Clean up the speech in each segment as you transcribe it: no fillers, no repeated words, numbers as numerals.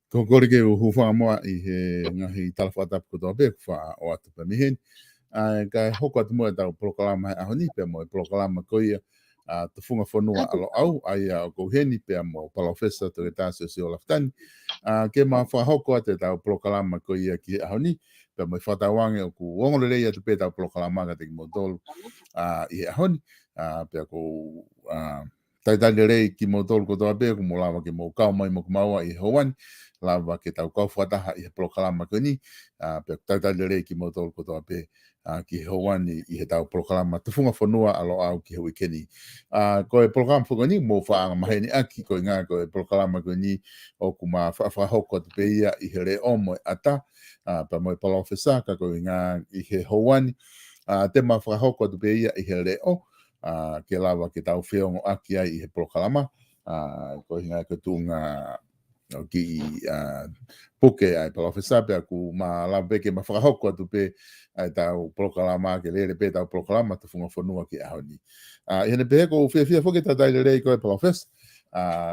Ko kore ke uhu wha moa I he ngahi talawhata kutoa pe wha o atu pa mihen. Ka hoko atu moa tau proklama he ahoni pe mo proklama ko ia te funga whanua alo au ai o kouheni pe mo palofesa to ke tāsio si o laftani. Ke ma wha hoko ate tau proklama ko ia ki ahoni pe mo whatawange o ku wongore atu pe tau proklama ka te ki mo tolu I ahoni pe ko taitani rei ki mo tolu kotoa pe ku mo lawa ki mo kau mai mo kumaua I hawani lava ke tau kau whataha I he proklama ko ni pe taitani rei ki mo tolu kotoa pe ki hawani I he tau proklama te funga whanua alo au ki hui keni. Ko e proklama whanua ni mo whaanga maheni aki ko ngā ko e proklama ko ni o ku ma whahoko te pe ia I he re omo ata pa mo e palofesa ka ko ngā I he hawani te ma whahoko te pe ia I he re o ke lava ke tau whiongo aki ai I he proklama ko ngā ko tūnga o ki puke ai palofesa pe aku ma la peke ma whakahoko atu pe ai tau proklama ke lere pe tau proklama te funga whanua ki ahoni. I hene pe ko whiawhia whoke tatai le rei ko e palofesa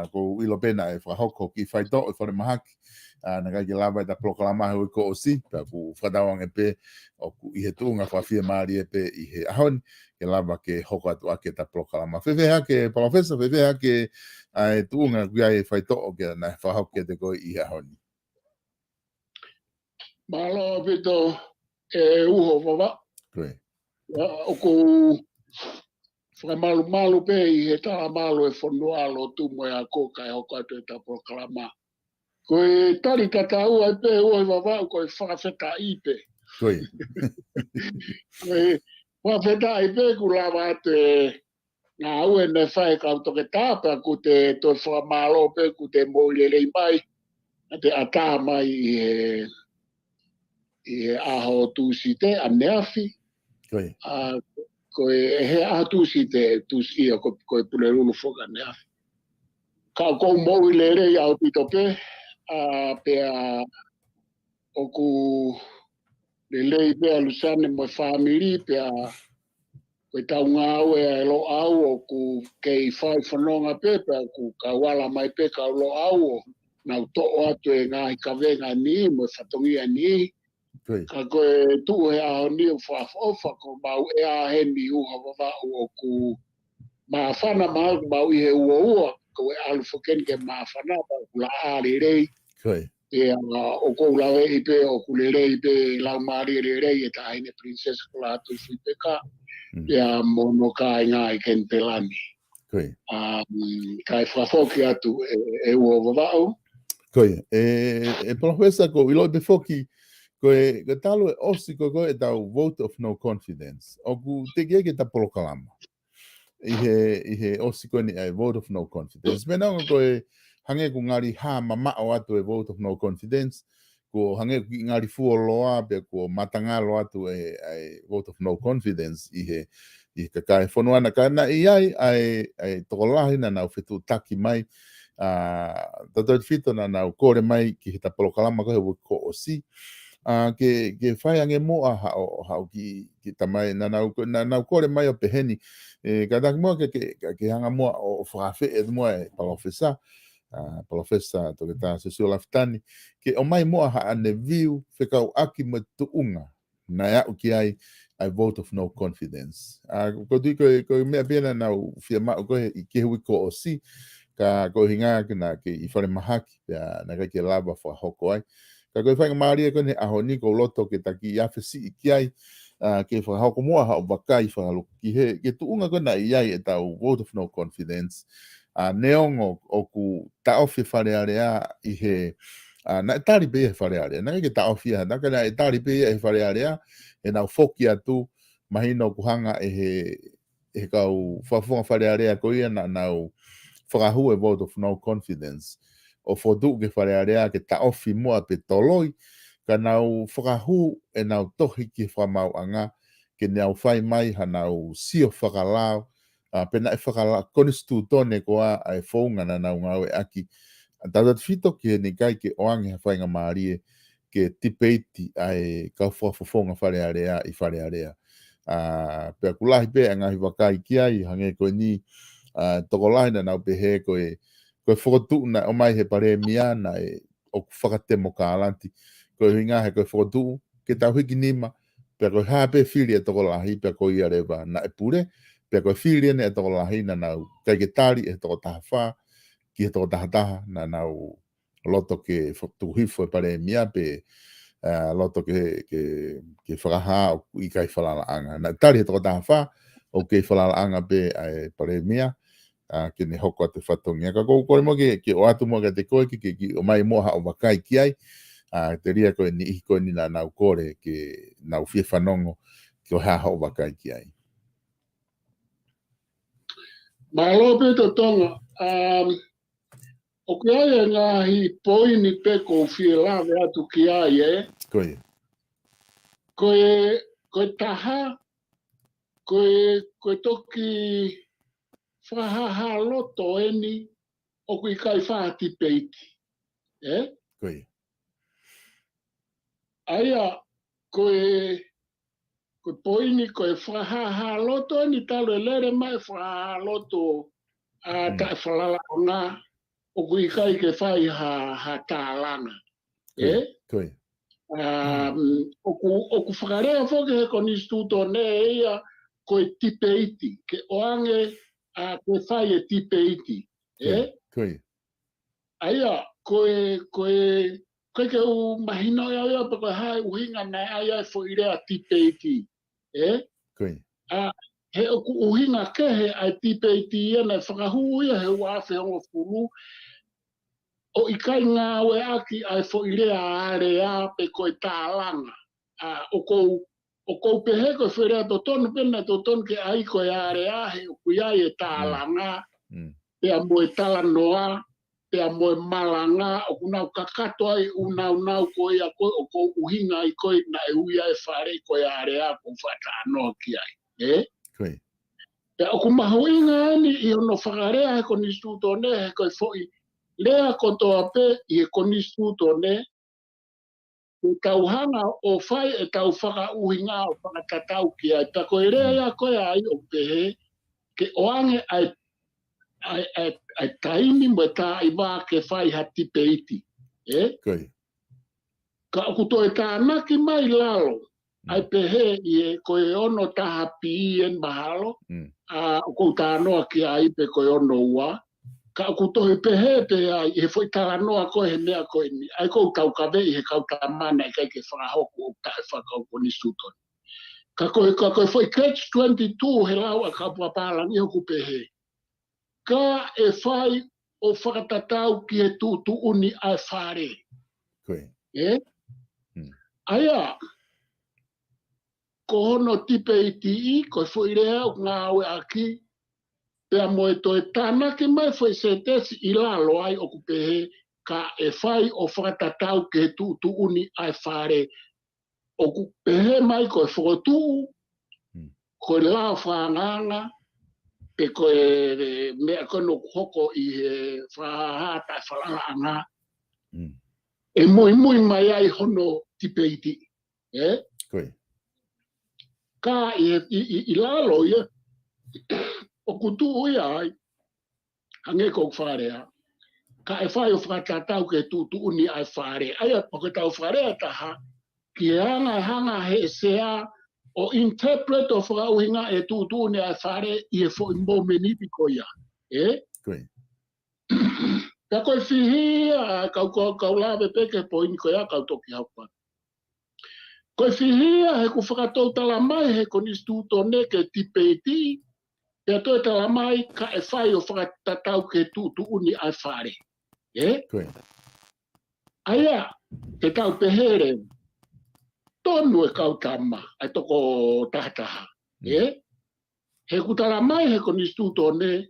ko ilo pena e whakahoko ki whaito e whare mahaki na kai ke lava e ta proklama hui ko o si pe aku whadawang e pe o ku I he tūnga whawhia maari e pe I he ahoni ke lava ke hoko atu ake ta proklama. Whiawhia ke palofesa, whiawhia ke ai tūnga kia e whaito o kia na whahoke te koe I ahoni. Malo pito e uho wawa. Koe. Oku whakamalu pe I he tala malu e whanua alo tumo e a koka e hoko atu e ta proklama. Koe tari tata ua e pe ua I wawa koe whakawheta I pe. Koe. Koe whakawheta I pe ku lava atu e ngā ue ne whae kau toke tāpea ku te toi whakamalo pe ku te moilelei mai. Te ata mai I he aho tūsi te a neafi. Koe. Koe he aho tūsi te tūsi ia koe pule rulu whoka neafi. Ka kou moilelei au pito pe. Pea oku lelei pea lusane mo whamiri pea koe tau ngā ue e lo au o ku kei whai whanonga pe pea ku ka wala mai pe ka lo au o nau to'o atu e ngā kawenga ni mo whatongia ni. Ka koe tuu he aho ni o whaafofa ko mau e a heni uha wawau o ku maafana mau I he ua ua ko e alu whaken ke maafana ku la aare rei. E o kou lawe I pe o ku le rei pe lau maari re rei e ta haine princess ko la atu si pe ka. Ia mono ka ngā I ken pelani. Kai whafoki atu e ua wawau. Koe, e profesa ko ilo te foki koe talo e osi ko e tau vote of no confidence. O ku te ke ta proklama. I he osi ko ni e vote of no confidence. Mena koe hange ku ngari ha mama o atu e vote of no confidence. Ko hange ku ngari fu loa pe ko matanga lo atu e vote of no confidence I ka kai whanua na kana I ai tokolahi na nau whetu taki mai tatou whito na nau kore mai ki he ta proklama ko he ko o si ke whai ange moa hao ki tamai na nau kore mai o peheni ka taki moa ke hanga moa o whawhe e moa e palofesa palofesa to ke tā se sio laftani ke o mai moa ha ane viu whekau aki me tuunga na ia ki ai vote of no confidence. Ko tui ko mea pena nau whia mao ko I ke hui ko o si ka ko hinga na ke I whare mahaki na ka ke lava whahoko ai. Ka koe whainga maaria ko ne aho ni ko loto ke taki I awhisi I ki ai ke whahoko mua hao wakai whangaluku ki he ke tuunga ko na I ai e tau vote of no confidence. Neongo o ku taofi whare area I he na tari pe e whare area. Na ke taofi ha, na e tari pe e whare area e nau whoki atu mahino kuhanga he kau whafunga whare area ko ia na nau whakahu e vote of no confidence. O whotu ke whare area ke taofi mua pe toloi ka nau whakahu e nau tohi ki whamau anga ke nau whai mai ha nau sio whakalao pena e whakalao konistu tone koa ai whaunga na nau ngau e aki. Tātat whito ke ne kai ke oange ha whainga maarie ke tipeiti ai ka whafonga whare area I whare area. Pea kulahi pe ngahi wakai ki ai hange koe ni tokolahi na nau pehe koe whakotu na o mai he pare mia na o whakatemo ka alanti. Ko hinga he koe whakatu, ke tau hiki nima, pia koe hape whiri e toko lahi, pia koe ia rewa na e pure, pia koe whiri ne e toko lahi na nau kai ke tari e toko taha wha, ki e toko taha taha, na nau loto ke whakatuhifo e pare mia pe loto ke whakaha o i kai whalala anga. Na tari e toko taha wha, o ke whalala anga pe e pare mia, ke ne hoko a te whatongia. Ka kou kore mo ke o atu mo ke te koe ki o mai moha o wakai ki ai, te ria koe ni ihi koe ni na nau kore ke nau fie whanongo ki o haha o wakai ki ai. Mahalo pe to tonga, o ke ai ngahi poini pe ko fie lawe atu ki ai Koe. Koe taha, koe toki whahaha loto eni o kui kai whahati peiti. Koe. Aia, koe poini koe whahaha loto eni talo e lere mai whahaha loto a tae whalala o ngā o kui kai ke whai ha tālanga. Koe. O ku whakarea whoke he koni stuto ne ia koe tipeiti, ke oange a koe whai e tipeiti. Koe. Aia, koe ke u mahino ia pa koe hai uhinga nei aia e whoirea tipeiti. Koe. He o ku uhinga kehe ai tipeiti ia nei whakahu ia he uawhi hongo furu, o i kai ngā oe aki ai whoirea area pe koe tālanga. O kou pehe koe wherea to tonu pena to tonu ke ai koe area he o kui ai e tālanga, pea moe tala noa, pea moe malanga, o kunau kakato ai unau koe a koe o kou uhinga i koe na e uia e whare koe area kou whata anoa ki ai. Koe. Pea o kumahoinga ani i ono whakarea he koni stuto ne he koe whoi lea kotoa pe i e koni stuto ne, e tauhanga o whai e tau whakauhinga o whakatatau ki ai. Ta koe rea ia koe ai o pehe, ke oange ai taimi mo ta i wā ke whai hati peiti. Koe. Ka okuto e tānaki mai lalo, ai pehe i e koe ono taha pi en mahalo, o kou tānoa ki ai pe koe ono ua, ka okuto e pehe pe ai, he foi tānoa koe he mea koe ni, ai kou tau kawe i he kau tāmana i kai ke whakahoku o tae whakau koni suton. Ka koe foi catch 22 he lau a kapuapalang i hoku pehe. Ka e whai o whakatatau ki he tūtu uni ai whare. Koe. Aia, ko hono tipe iti i, koe foi rea o ngā oe aki, pea moe to e tānaki mai foi se tesi i lalo ai o kupehe, ka e whai o whakatatau ki he tūtu uni ai whare. O kupehe mai koe whakotu, koe lao whanganga, pe koe mea kono hoko i he whahaha tai whalanga. E moi mai ai hono tipe iti. Koe. Ka i lalo ia, o kutu ia ai, hange kou wharea, ka e whai o whakatatau ke tūtu uni ai whare. Aia, o ke tau wharea taha, ki hanga he sea, o interpret o whakauhinga e tūtu uni ai whare, i e fo imbo menipi ko ia. Koe. Ka koe whihia, kau lawe peke poini ko ia, kau toki haupa. Koe whihia, he ku whakatou tala mai, he koni stuto ne ke tipe iti, pea toi tala mai, ka e whai o whakatatau ke tūtu uni ai whare. Koe. Aia, te tau pehere, tonu e kau tama, ai toko tahataha. He ku tala mai, he koni stuto ne,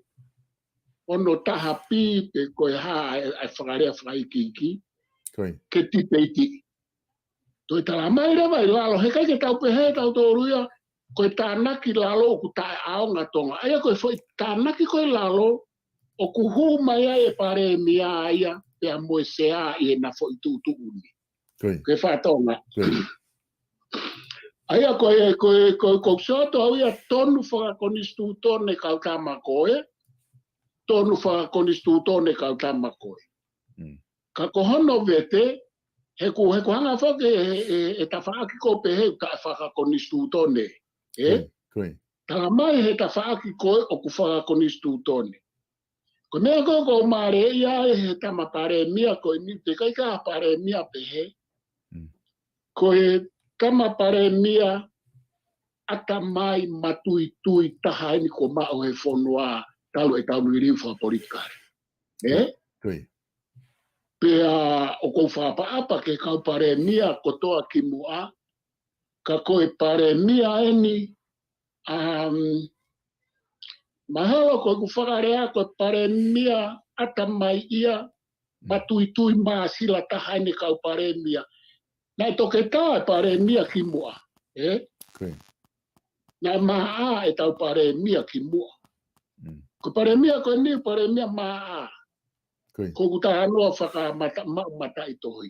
ono taha pi pe koe ha ai whakarea whaikiki, ke tipe iti. Toi tala mai rewa i lalo, he kai ke tau pehe tau tōruia, koe tānaki lalo o ku tae aonga tonga. Aia koe foi tānaki koe lalo, o ku hu mai ai e pare mia aia, pea moe sea i e na foi tūtu uni. Koe whatonga. Aia koe soto au ia tonu whakakonistu tone kau tama koe, tonu whakakonistu tone kau tama koe. ka kohono vete he ku hanga foke e tawhaaki ko pe he ka whakakonistu tone. Tanga mai he tawhaaki koe o ku whakakonistu tone. Ko mea ko mare ia he tama pare mia ko ni te kai ka pare mia pe he. Ko he tama pare mia ata mai matui tui taha ni ko mao he whonua talu e talu i riu whaporikare. Pea o kou whapaapa ke kau pare mia kotoa ki mua, ka koe pare mia eni, mahalo koe ku whakarea koe pare mia ata mai ia, matui tui maa sila taha ni kau pare mia. Nai toke tā e pare mia ki mua. Nai maa e tau pare mia ki mua. Ko pare mia koe ni pare mia maa. Ko kuta anua whaka mata i tohi.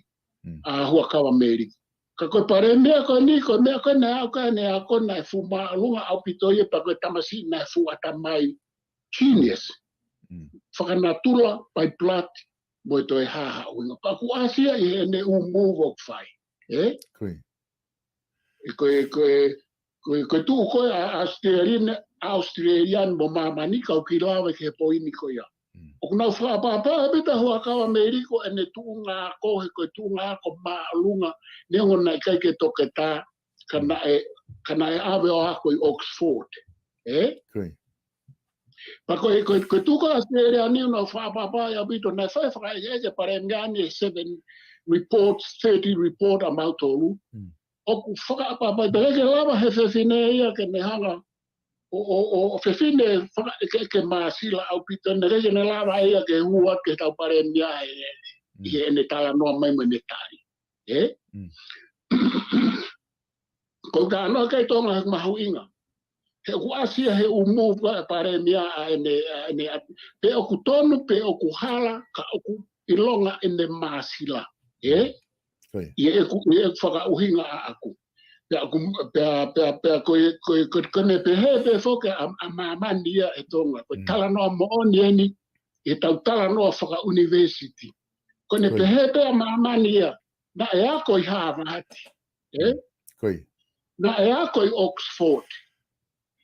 Hua kawa meri. Ka koe pare mea koe ni, koe mea koe na au ka ne ako na e fu maalunga au pitoie pa koe tamasi na e fu atamai genius. Whaka natula pai plati mo e toi haha uinga. Ka ku asia i ene umugo kwhai. Koe tuu koe a Australian mo mamani kau ki lawe ke poini koe ia. O kuna whaapapa e beta hoa kawa Ameriko e ne tuunga ko he koe tuunga ko maalunga ne ngona i kai ke toke tā kana e awe o ako i Oxford. Pa koe tuka Australia ni una whaapapa e abito na whae e pare mgani 7 reports, 30 report a mautolu. O ku whakaapapa e ke lava he whewhine ia ke ne hanga o whewhine ke maasila au pito ne rege ne lava ia ke hua ke tau pare mia i ene tala noa mai mo ne tari. Ko ka anoa kai tonga he mahu inga. He ku asia he umu pare mia a ene pe o ku tonu pe o ku hala ka o ku ilonga ene maasila. Ie e ku whakauhinga a aku. Pea koe ne pehe pe foke a mamani ia e tonga. Koe tala noa mooni eni e tau tala noa whaka university. Koe ne pehe pe a mamani ia na e ako i Harvard. Na e ako i Oxford.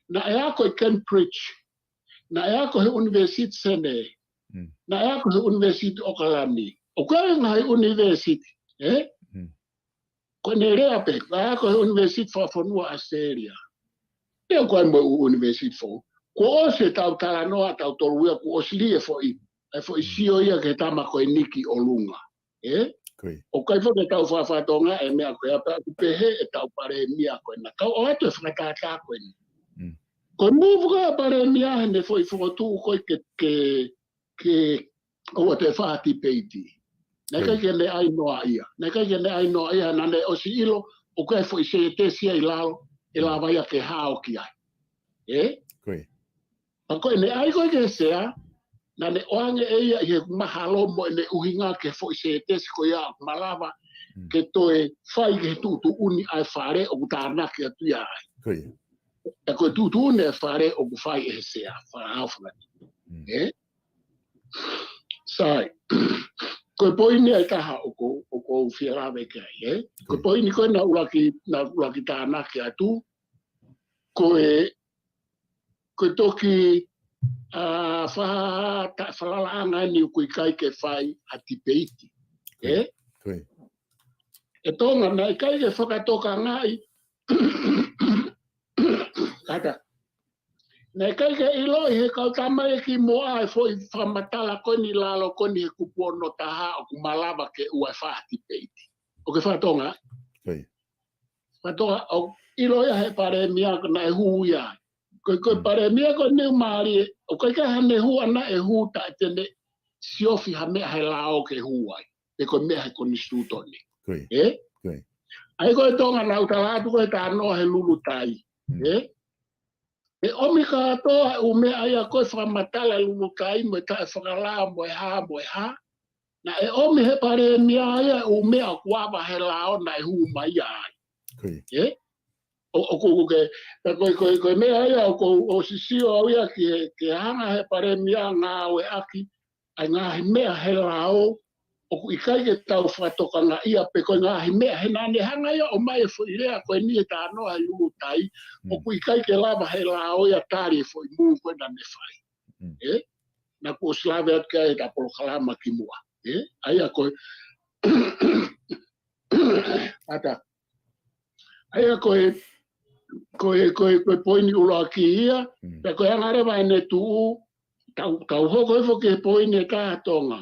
Na e ako i Cambridge. Na e ako he University Sene. Na e ako he University Okalani. O koe nga he University. Koe ne rea pe, ka ako he University Whafonua Australia. Ea koe mo University fo. Ko o se tau tala noa tau toluia ko o sili e fo i. E fo i sio ia ke tama koe niki o lunga. O kai fo ke tau whawhatonga e mea koe apa ku pehe e tau pare mia koe na. Kau o atu e whakatata koe ni. Koe muvu ka pare mia hene fo i whokotu koe ke o te whati peiti. Nei kai ke ne ai noa ia. Nei kai ke ne ai noa ia na ne o si ilo o kai fo i se te sia i lalo e la vai ke hao ki ai. Pa koe ne ai koe ke sea na ne oange e ia i he mahalo mo ne uhinga ke fo i se te si ko ia malava ke toe whai ke tutu uni ai whare o kutārna ki atu ia ai. E koe tutu uni ai whare o ku whai e sea whanau whanau. Sai. Koe poini ai taha o ko whiarawe ke ai. Koe poini koe na uraki tāna ki atu. Koe toki whalalaanga ni koe kai ke whai ati peiti. E tonga na i kai ke whakatoka ngai. Kata. Nei kai ke ilo i he kautama e ki moa e fo i whamatala koni lalo koni he kupono taha o kumalava ke ua whahati peiti. O ke whatonga? Whatonga o ilo ia he pare mia na e hu ia. Koe pare mia ko neu maari o kai ka hane hu ana e hu ta tene siofi ha mea he lao ke hu ai. E koe mea he koni stutoni. Ai koe tonga na utalatu koe ta anoa he lulu tai. E omi ka toa u mea aia koe whamatala lulu kai mo e tae whakalaa mo e ha. Na e omi he pare mia aia u mea kuawa he lao na e hu mai ai. O koe mea aia o sisio au ia ke hanga he pare mia ngā oe aki ai ngā he mea he lao o ku ikai ke tau whatokanga ia pe koe ngā he mea he nane hanga ia o mai e fo i rea koe ni e tā noa i ulu tai o ku ikai ke lava he la oia tāri e fo i mū koe na ne whai na ku o slave at kia e ta polo kalama ki mua aia koe ata aia koe poini ula ki ia pe koe angarewa e ne tuu tau hoko e fo ke poini e kātonga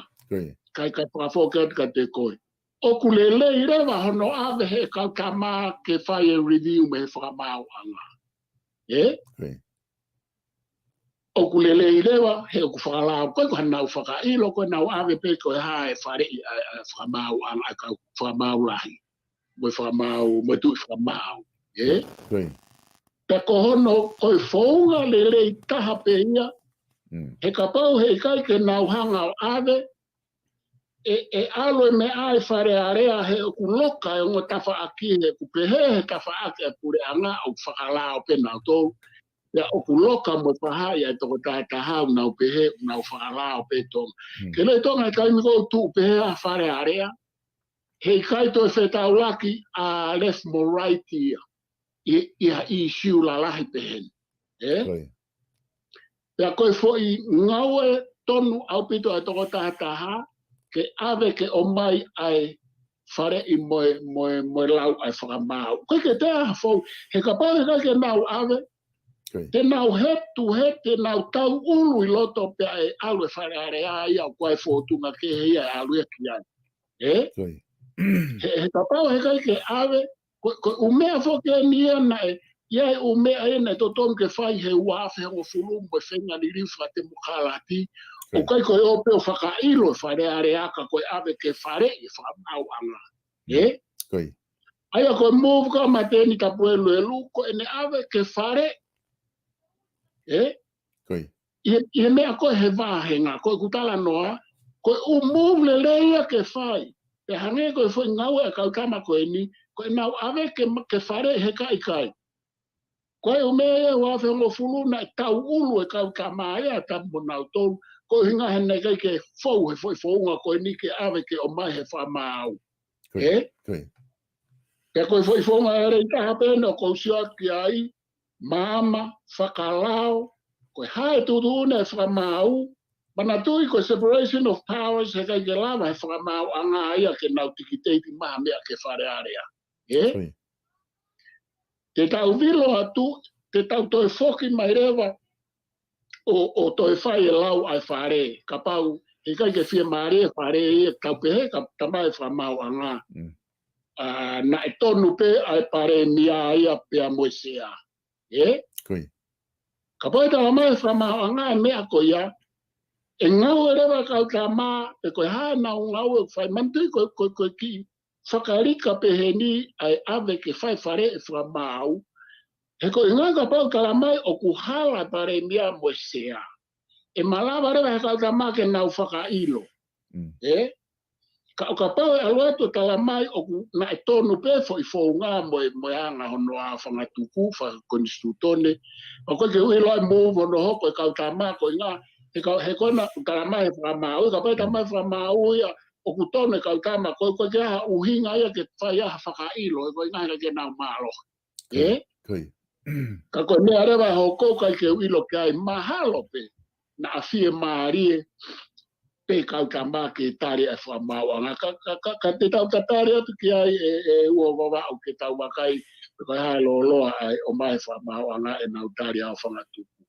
kai whakafoke atu ka te koe. O kulele i rewa hono ave he kautama ke whai e review me he whakamau anga. O kulele i rewa he o ku whakalao koe ko hanau whakailo koe nau ave pe koe hae whare i whakamau anga ka whakamau lahi. Moi whakamau, moi tui whakamau. Te ko hono koe whaunga lele i taha pe ia he ka pau he kai ke nau hanga o ave e alo me ai whare area he o ku loka e ngō tawha aki he ku pehe he tawha aki e pure anga o whakalao pe nau tōu. Ia o ku loka mo whahai e toko tātahau nau pehe nau whakalao pe tōu. Ke nei tonga e kaimi kou tū pehe a whare area. Hei kai tō e whetau laki a left mo right ia i siu la lahi pehen. Ia koe fo i ngau e tonu au pito e toko tātaha ke ave ke o mai ai whare i moe lau ai whakamau. Koe ke te aha fau, he ka pau he kai ke nau ave, te nau hetu te nau tau ulu i loto pe ai alu e whare are ai au koe fōtunga ke hei ai alu e ki ai. He ka pau he kai ke ave, koe umea fo ke nia na e, iai umea e na to tom ke whai he uafe hango fulumbo e whenga ni riwha te mukalati, o kai koe ope o whakailo e whare are aka koe ave ke whare i whamau anga. Aia koe move ka mateni ka puelu e lu, koe ne ave ke whare. I mea koe he wāhenga, koe kutala noa, koe move le leia ke whai. Pe hange koe fwoi ngau e kautama koe ni, koe nau ave ke whare he kai. Koe umea e wafe hongo fuluna e tau ulu e kautama ea tambo nau tolu, ko hinga hene kai ke fou he foi founga ko ni ke ave ke o mai he whamau. Ke koe foi founga ere i taha pēne o kousia ki ai, mama, whakalao, koe hae tutune e whamau, mana tui koe separation of powers he kai ke lava he whamau anga ia ke nau tikiteiti maha mea ke whare area. Te tau vilo atu, te tau toi foki mai rewa, o toi whai e lau ai whare, ka pau, he kai ke whia maare e whare e tau pehe, ka tamai whamau anga. Na e tonu pe ai pare mia ia pea moesea. Ka pau e tau mai whamau anga e mea ko ia, e ngau e rewa kau tā mā, e koe hae nau ngau e whai mantui koe ki, whakarika pehe ni ai ave ke whai whare e whamau, he ko inga ka pau kala mai o ku hala pare mia moesea. E malawa rewa he kauta maa ke nau whakailo. Ka pau e alueto kala mai o ku na e tonu pe fo i whaunga moe anga hono a whangatuku, whakonistutone. O koe ke ui loi move hono hoko e kauta maa ko inga, he kona kala mai he whamau, ka pau tamai whamau ia o ku tonu e kauta maa, koe ke aha uhinga ia ke whai aha whakailo, e koe inga ke nau malo. Ka koe mea rewa hoko kai ke uilo ke ai mahalo pe na awhie maarie pe kauta maa ke tari e whamau anga. Ka te tau tatari atu ki ai e ua wawa au ke tau wakai pe koe hae loa ai o mai whamau anga e nau tari au whangatuku.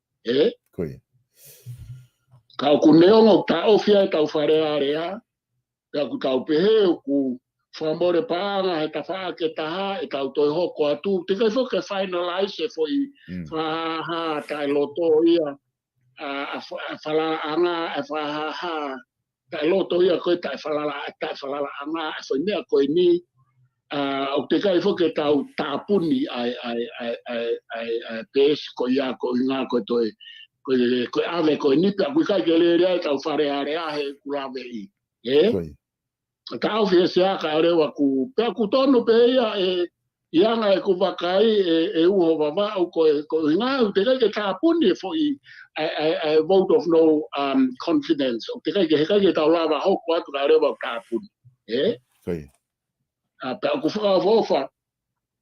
Ka oku neongo ta ofia e tau whare area, ka ku tau pehe o ku whamore paanga he tawha ke taha e tau toi hoko atu. Te kai whoke finalize e fo i whaha kai loto ia a whalala anga e whaha kai loto ia koe tai whalala anga e fo i mea koe ni o te kai whoke tau tāpuni ai pēsi ko ia ko inga koe toi koe ave koe nipa koe kai ke lerea e tau whare area he kulawe i. Ka au fia se aka rewa ku pe ku tonu pe ia Ianga ko vakai e uho vava o ko nga te kai ka puni for a vote of no confidence o te kai ke ta lava ho kwa ka re ba ka puni Kai. A pe ko fa vofa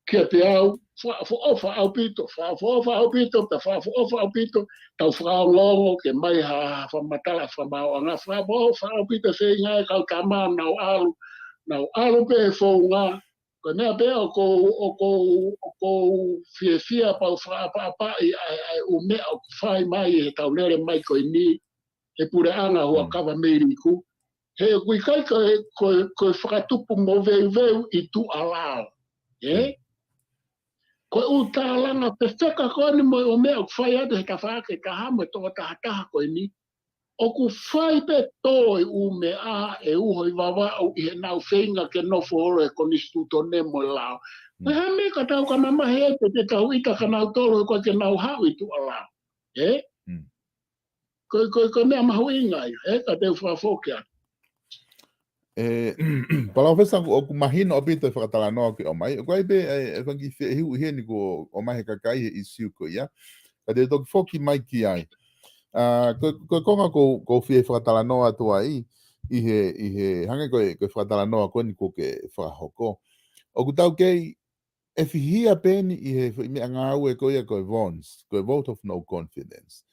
ke pe au fo ofa au pito fa au pito ta fa ofa au pito ta fa longo ke mai ha fa matala fa ma nga fa au pito se nga ka ma na alu pe fo nga ko na pe o ko fia pa o me o fai mai ta lere mai ko ni e pure anga ho ka va mediku he kui kai ko fratupu mo veu i tu ala ko utalanga perfeka ko ni mo o me o fai ade ka fa ke ka ha mo to ta ko ni o ku fai pe to u me a e u hoi vava o i na feinga ke no fo e con istituto ne mo la me ha me ka tau ka mama he te tau ita ka na tolo ko ke na ha i tu ala ko me ma huinga ka te fa fokia Pala ofesa o ku mahino o pito whakatala noa ki o mai. Ko ai be e whangi hiu heni ko o mai he kakai he isiu ko ia. Ka te toki foki mai ki ai. Ko konga ko fie whakatala noa tua i he hange ko whakatala noa ko ni ko ke whakahoko. O ku tau kei e whihia peni i he mea ngā ue ko ia ko e VONS, ko e Vote of No Confidence.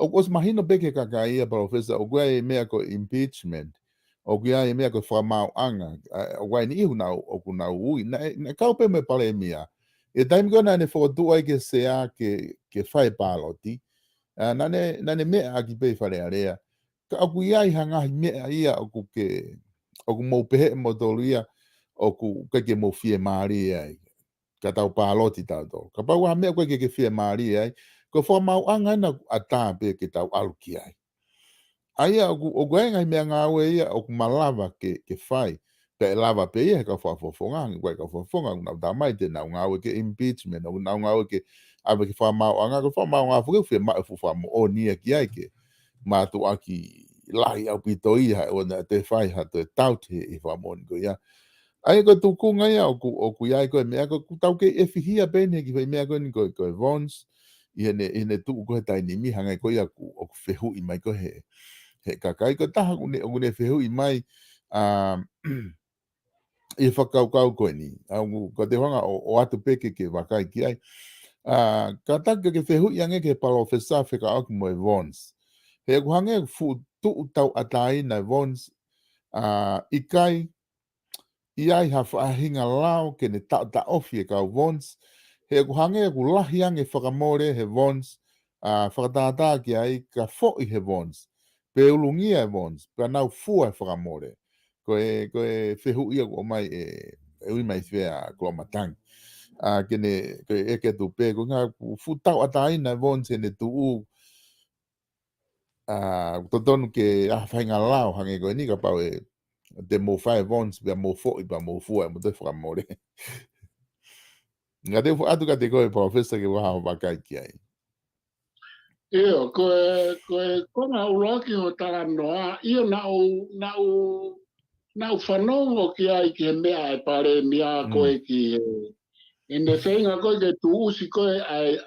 O kos mahino beke kakai ia professor o kua e mea ko impeachment. O kia e mea ko whamau anga, o wai ni ihu nau, o ku nau ui, na kaupe me pale mea. E taimi kona ne whakatua i ke sea ke whai pāloti, nane mea aki pei whare area. Ka aku ia i hangahi mea ia o ku mou pehe mo tolu ia, o ku ke mou fie maari ia, ka tau pāloti tau tolu. Ka pau ha mea koe ke fie maari ia, ko whamau anga na a tāpe ke tau aluki ai. Aia o goenga mea ngā ue ia o kumalawa ke whai. Pe lava pe ia ka whafofonga, koe ka whafonga, nau tamai te nau ngā ue ke impeachment, nau ngā ue ke awe ke whamau anga, ko whamau ngā whuke whi mai whamu o nia ki ai ke mātu aki lahi au pito ia, o na te whai ha te taute i whamoni ko ia. Aia ko tukunga ia o ku iai koe mea, ko tau ke e whihia pene ki whai mea koe ni koe VONS, i hene tuu koe taini mi hangai koe ia o ku whehu i mai koe he kakai ko taha kune whehu i mai i whakaukau koe ni. Ko te whanga o atu peke ke wakai ki ai. Ka taka ke whehu i ange ke palo whesa wheka aku mo e VONS. He aku hange fu tuu tau atai na VONS i kai i ai ha whaahinga lao ke ne tau ta ofi e kau VONS. He aku hange aku lahi ange whakamore he VONS whakatata ki ai ka fo i he VONS. Pe ulungia e VONS, pe nau fua e whakamore. Ko e whehu ia o mai e ui mai whea klomatang. Kene, ko e ke tu pe, ko ngā futau ataina e VONS e ne tu u totonu ke whainga lao hange ko e ni ka pau e te mo whae VONS, pe mo fo i pa mo fua e mo te whakamore. Ngā te atu ka te koe professor ke waha o wakai ki ai. Io, kona uloki ho tara noa, io nau whanongo ki ai ki he mea e pare mea koe ki e ne whenga koe ke tu usi koe ai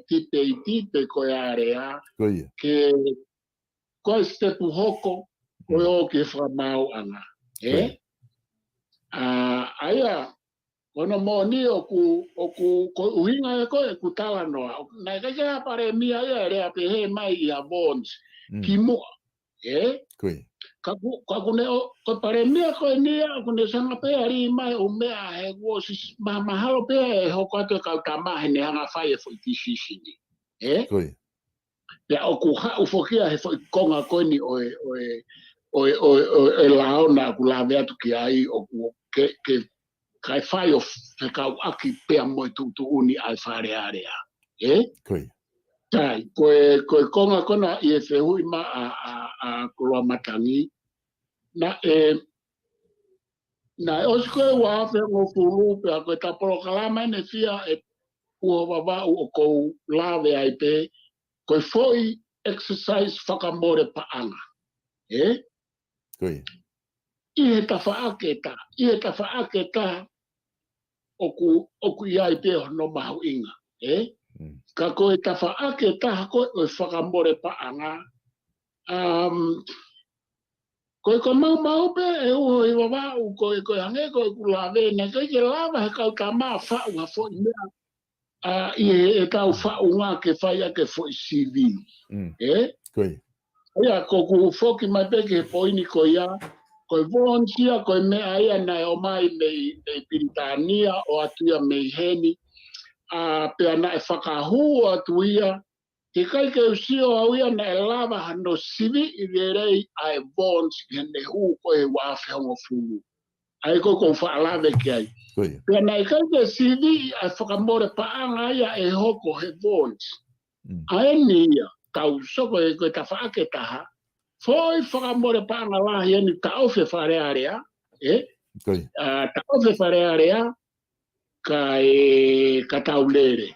tipe i tipe koe area, ke koe stepu hoko koe o ke whamau anga. Aia, kono mo ni o ku uhinga e koe ku tala noa. Nai kai kia pare mia ia rea pe he mai i a VONS ki mua. Ka kune o pare mia koe nia, kune sanga pe ari mai o mea he kuosi mahalo pe e hoko atu e kau tamahe ne hanga whai e fo i tisisi ni. Pea o ku hau fokia he fo i konga koe ni o laona ku lawe atu ki ai o ku ke kai whai o kau aki pea mo i tutu uni ai whare area. Tai, koe konga kona i e whehui ma a koloa matangi. Na e osi koe wafe o furu pea koe tapolo kalama ene fia e ua wawau o kou lawe ai pe koe foi exercise whakamore paanga. I he ta whaaketa, oku ia I pe no mau inga. Ka koe tawhaake taha koe o whakamore paanga. Koe ko mau pe e uho I wawau koe hange koe kulawe na koe ke lawa he kau ka maa whau ha fo mea I kau whau ngā ke whai ake fo I CV. Koe. Ia ko ku foki mai peke poini ko ia ko volunteer ko mea ia na o mai nei Britania o atuia mei heni pe ana e whakahu atu ia te kai ke usio au ia na e lava hano sivi I rei ai volunteer ne hu ko e wafe hongo fulu ai ko whaalave ki ai pe ana e kai ke sivi ai whakamore paanga ia e hoko he volunteer ai ni ia tau soko e koe ta whaake taha, foi whakamore paanga lahi eni ta ofe wharearea, ta ofe wharearea ka tau lere.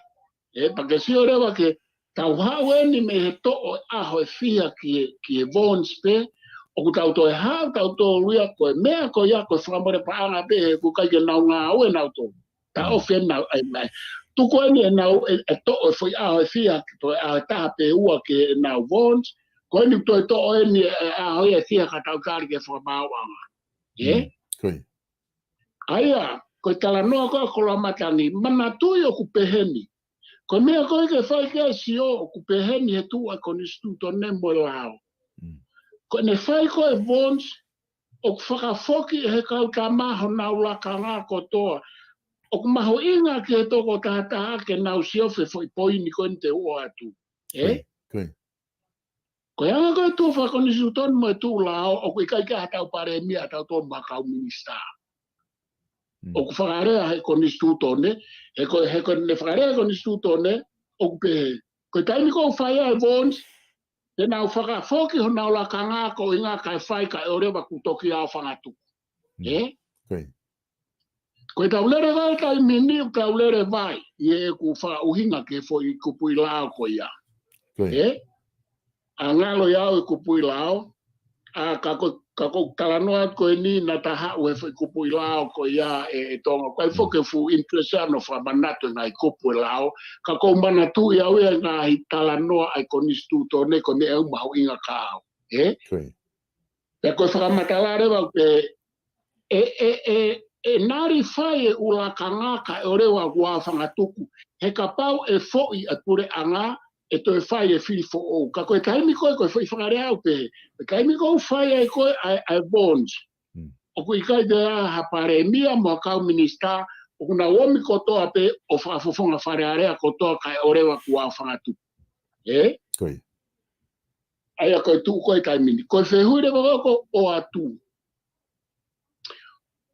Pake si o rewa ke tau hau eni me he to'o aho e fia ki e vons pe, o ku tau to e hau, tau to ruia koe mea koe ia koe whakamore paanga pe he kukai ke nau ngā au e nau to. Ta ofe nau ai mai. Tuko eni e nau e to'o e foi aho e fia to e aho taha pe ua ke nau vons, ko eni to e to'o eni e aho e fia ka tau kari ke whamauanga. Aia, ko tala noa koe kola matangi, mana tui o ku peheni. Ko mea koe ke whai ke si o ku peheni he tua ko ni stuto nembo lao. Ko ne whai koe vons, o ku whakafoki e he kau ka maho nau laka ngā kotoa, o ku maho inga ki he toko tahataha ke nau siofe foi poini koe ni te ua atu. Ko anga koe tu whakonisu tonu mo e tu lao, o ku ikai ka hatau pare mia tau tonu makau minista. O ku whakarea he konisu tone, he koe ne whakarea he konisu tone, o ku pehe. Ko taimi ko whaia e vons, te nau whakafoki ho nau laka ngā ko inga kai whai ka e orewa ku toki au whangatuku. Koe tau lere vai tai mini o tau lere vai I e ku wha uhinga ke fo I kupui lao ko ia. A ngalo iau I kupui lao, a kako talanoa koe ni na taha ue fo I kupui lao ko ia e tonga. Koe fo ke fu interesano wha manato ngai kupui lao, kako manatu iau ia ngā hi talanoa ai konistu tone ko ne au mahu inga kao. Te koe whakamatalare wau e nari whai e ula ka ngaka e orewa kua whangatuku. He ka pau e foi a pure anga e to e whai e whiri fo o. Ka koe kaimi koe whai whangare au pe. Kaimi koe whai e koe ai bonds. O koe kai te ha pare mia mo kau minista o kuna omi kotoa pe o whakafofonga wharearea kotoa kai orewa kua whangatuku. Aia koe tu koe kaimini. Koe whehure wako o atu.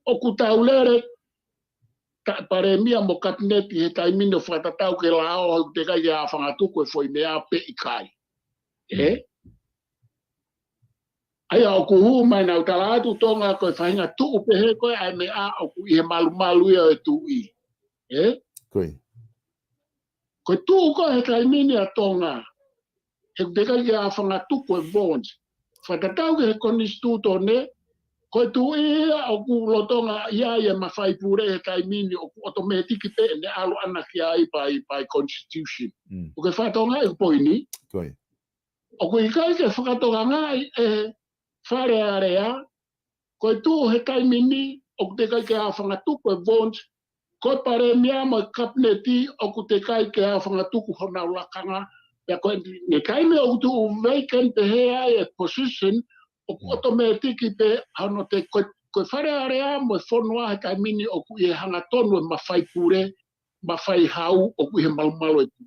O ku tau lere pare mia mo katineti he taimino whatatau ke lao au te kai a whangatuku e foi mea pe I kai. Aia o ku hu mai nau tala atu tonga koe whahinga tuu pehe koe ai mea o ku I he malu ia e tu I. Koe tuu koe he taimini a tonga he te kai a whangatuku e vons. Whatatau ke he konistuto ne ko tu ia o ku lotonga ia ia mawhai pure he taimini o ku automatiki pe ne alu ana ki ai by constitution. O ke whatonga e poini. O ku ikai ke whakatonga ngai e whare area ko tu he taimini o ku te kai ke a whangatuku e vons ko pare mea mo kapneti o ku te kai ke a whangatuku hona ulakanga ya ko ne kai me o tu vacant he ai a position o automatiki pe ano te koe whare area mo whonua he taimini o ku I hanga tonu e mawhai pure, mawhai hau o ku he malumalo e tu.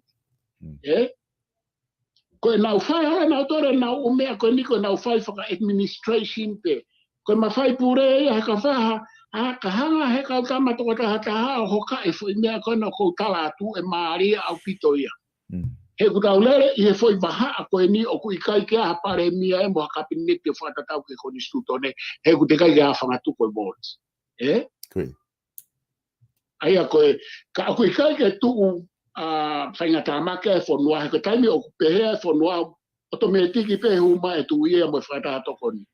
Koe nau whai hara nau tore nau umea koe niko nau whai whaka administration pe. Koe mawhai pure ia he ka whaha, ka hanga he kau kama toko taha o hoka e fo I mea koe na kou tala atu e maaria au pito ia. He kutau lere I he foi maha a koe ni o ku ikai ke aha pare mia e moha kapineti o whatatau ke konistuto ne he ku te kai ke aha whangatuko e boards. Aia koe, ka aku ikai ke tuu whainga tāmake e whonua he ko taimi o ku pehea e whonua automatiki pe huma e tu ia mo e whatatoko ni.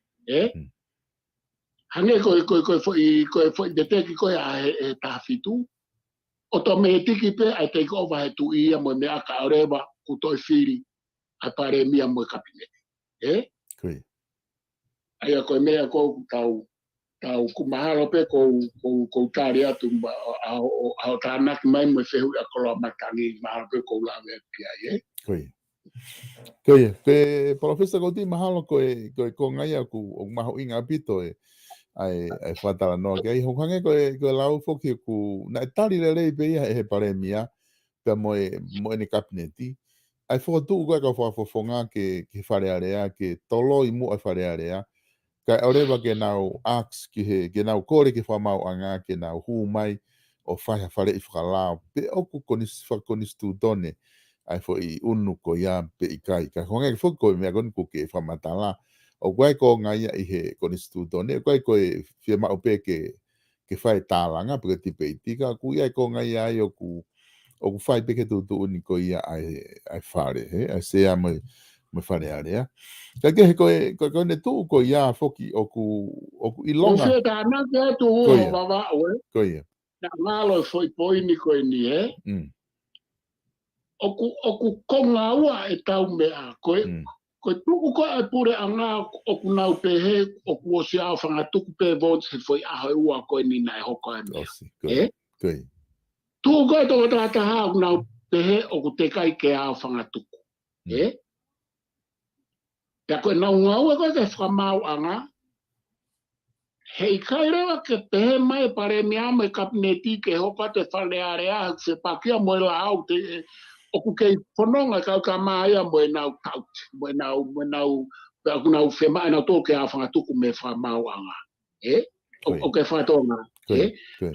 Hange koe foi deteki koe a he tahafitu. o to me tiki pe ai take over he tu ia mo me aka oreba ku toi firi a pare mia mo kabinete Koi. Ai ko me ko tau ku mahalo pe ko tari atu a tana ki mai mo fehu a kola matangi mahalo pe ko la me pia Koi. Professor Goti mahalo ko ngai aku maho inga pito ai fatala no ke ai hongange ko lau foki ku na tali le pe he pare mia pe mo ni kabineti ai fo tu ko fo fonga ke fare area ke tolo i mo fare area ka oreba ke nau ax ke nau kore ke famau anga ke nau hu mai o fai fare i fala pe oku konis tu done ai fo i unu ko ya pe i kai ka honga fo ko me agon ku ke famatala o kwai ko ngai i he konis tu done kwai ko fe ma pe ke fai talanga pe ti pe tika ku ia ko ngai ai o ku fai pe ke tu uni ko ia ai fare ai se a me fare area ka ke ko ne tu ko ia foki o ku ilonga o fe ta na ke tu o baba ko ia na malo foi poini ko ni o ku konga ua e tau mea ko tuku ko e pure anga o ku nau pe he o ku o si a whanga tuku pe votes he foi a hoi ua ko ni nai hoko e mea tuku ko e toko tata ha o nau pe he o ku te kai ke a whanga tuku Pea koe nau ngau e koe ke whamau anga hei kai rewa ke pehe mai pare mea me kabineti ke hoka te whale area se pakia mo la au te o ku kei whanonga kau ka maia mo nau kaut mo nau pe aku nau whema nau tō ke a whangatuku me whamau anga o ke whatonga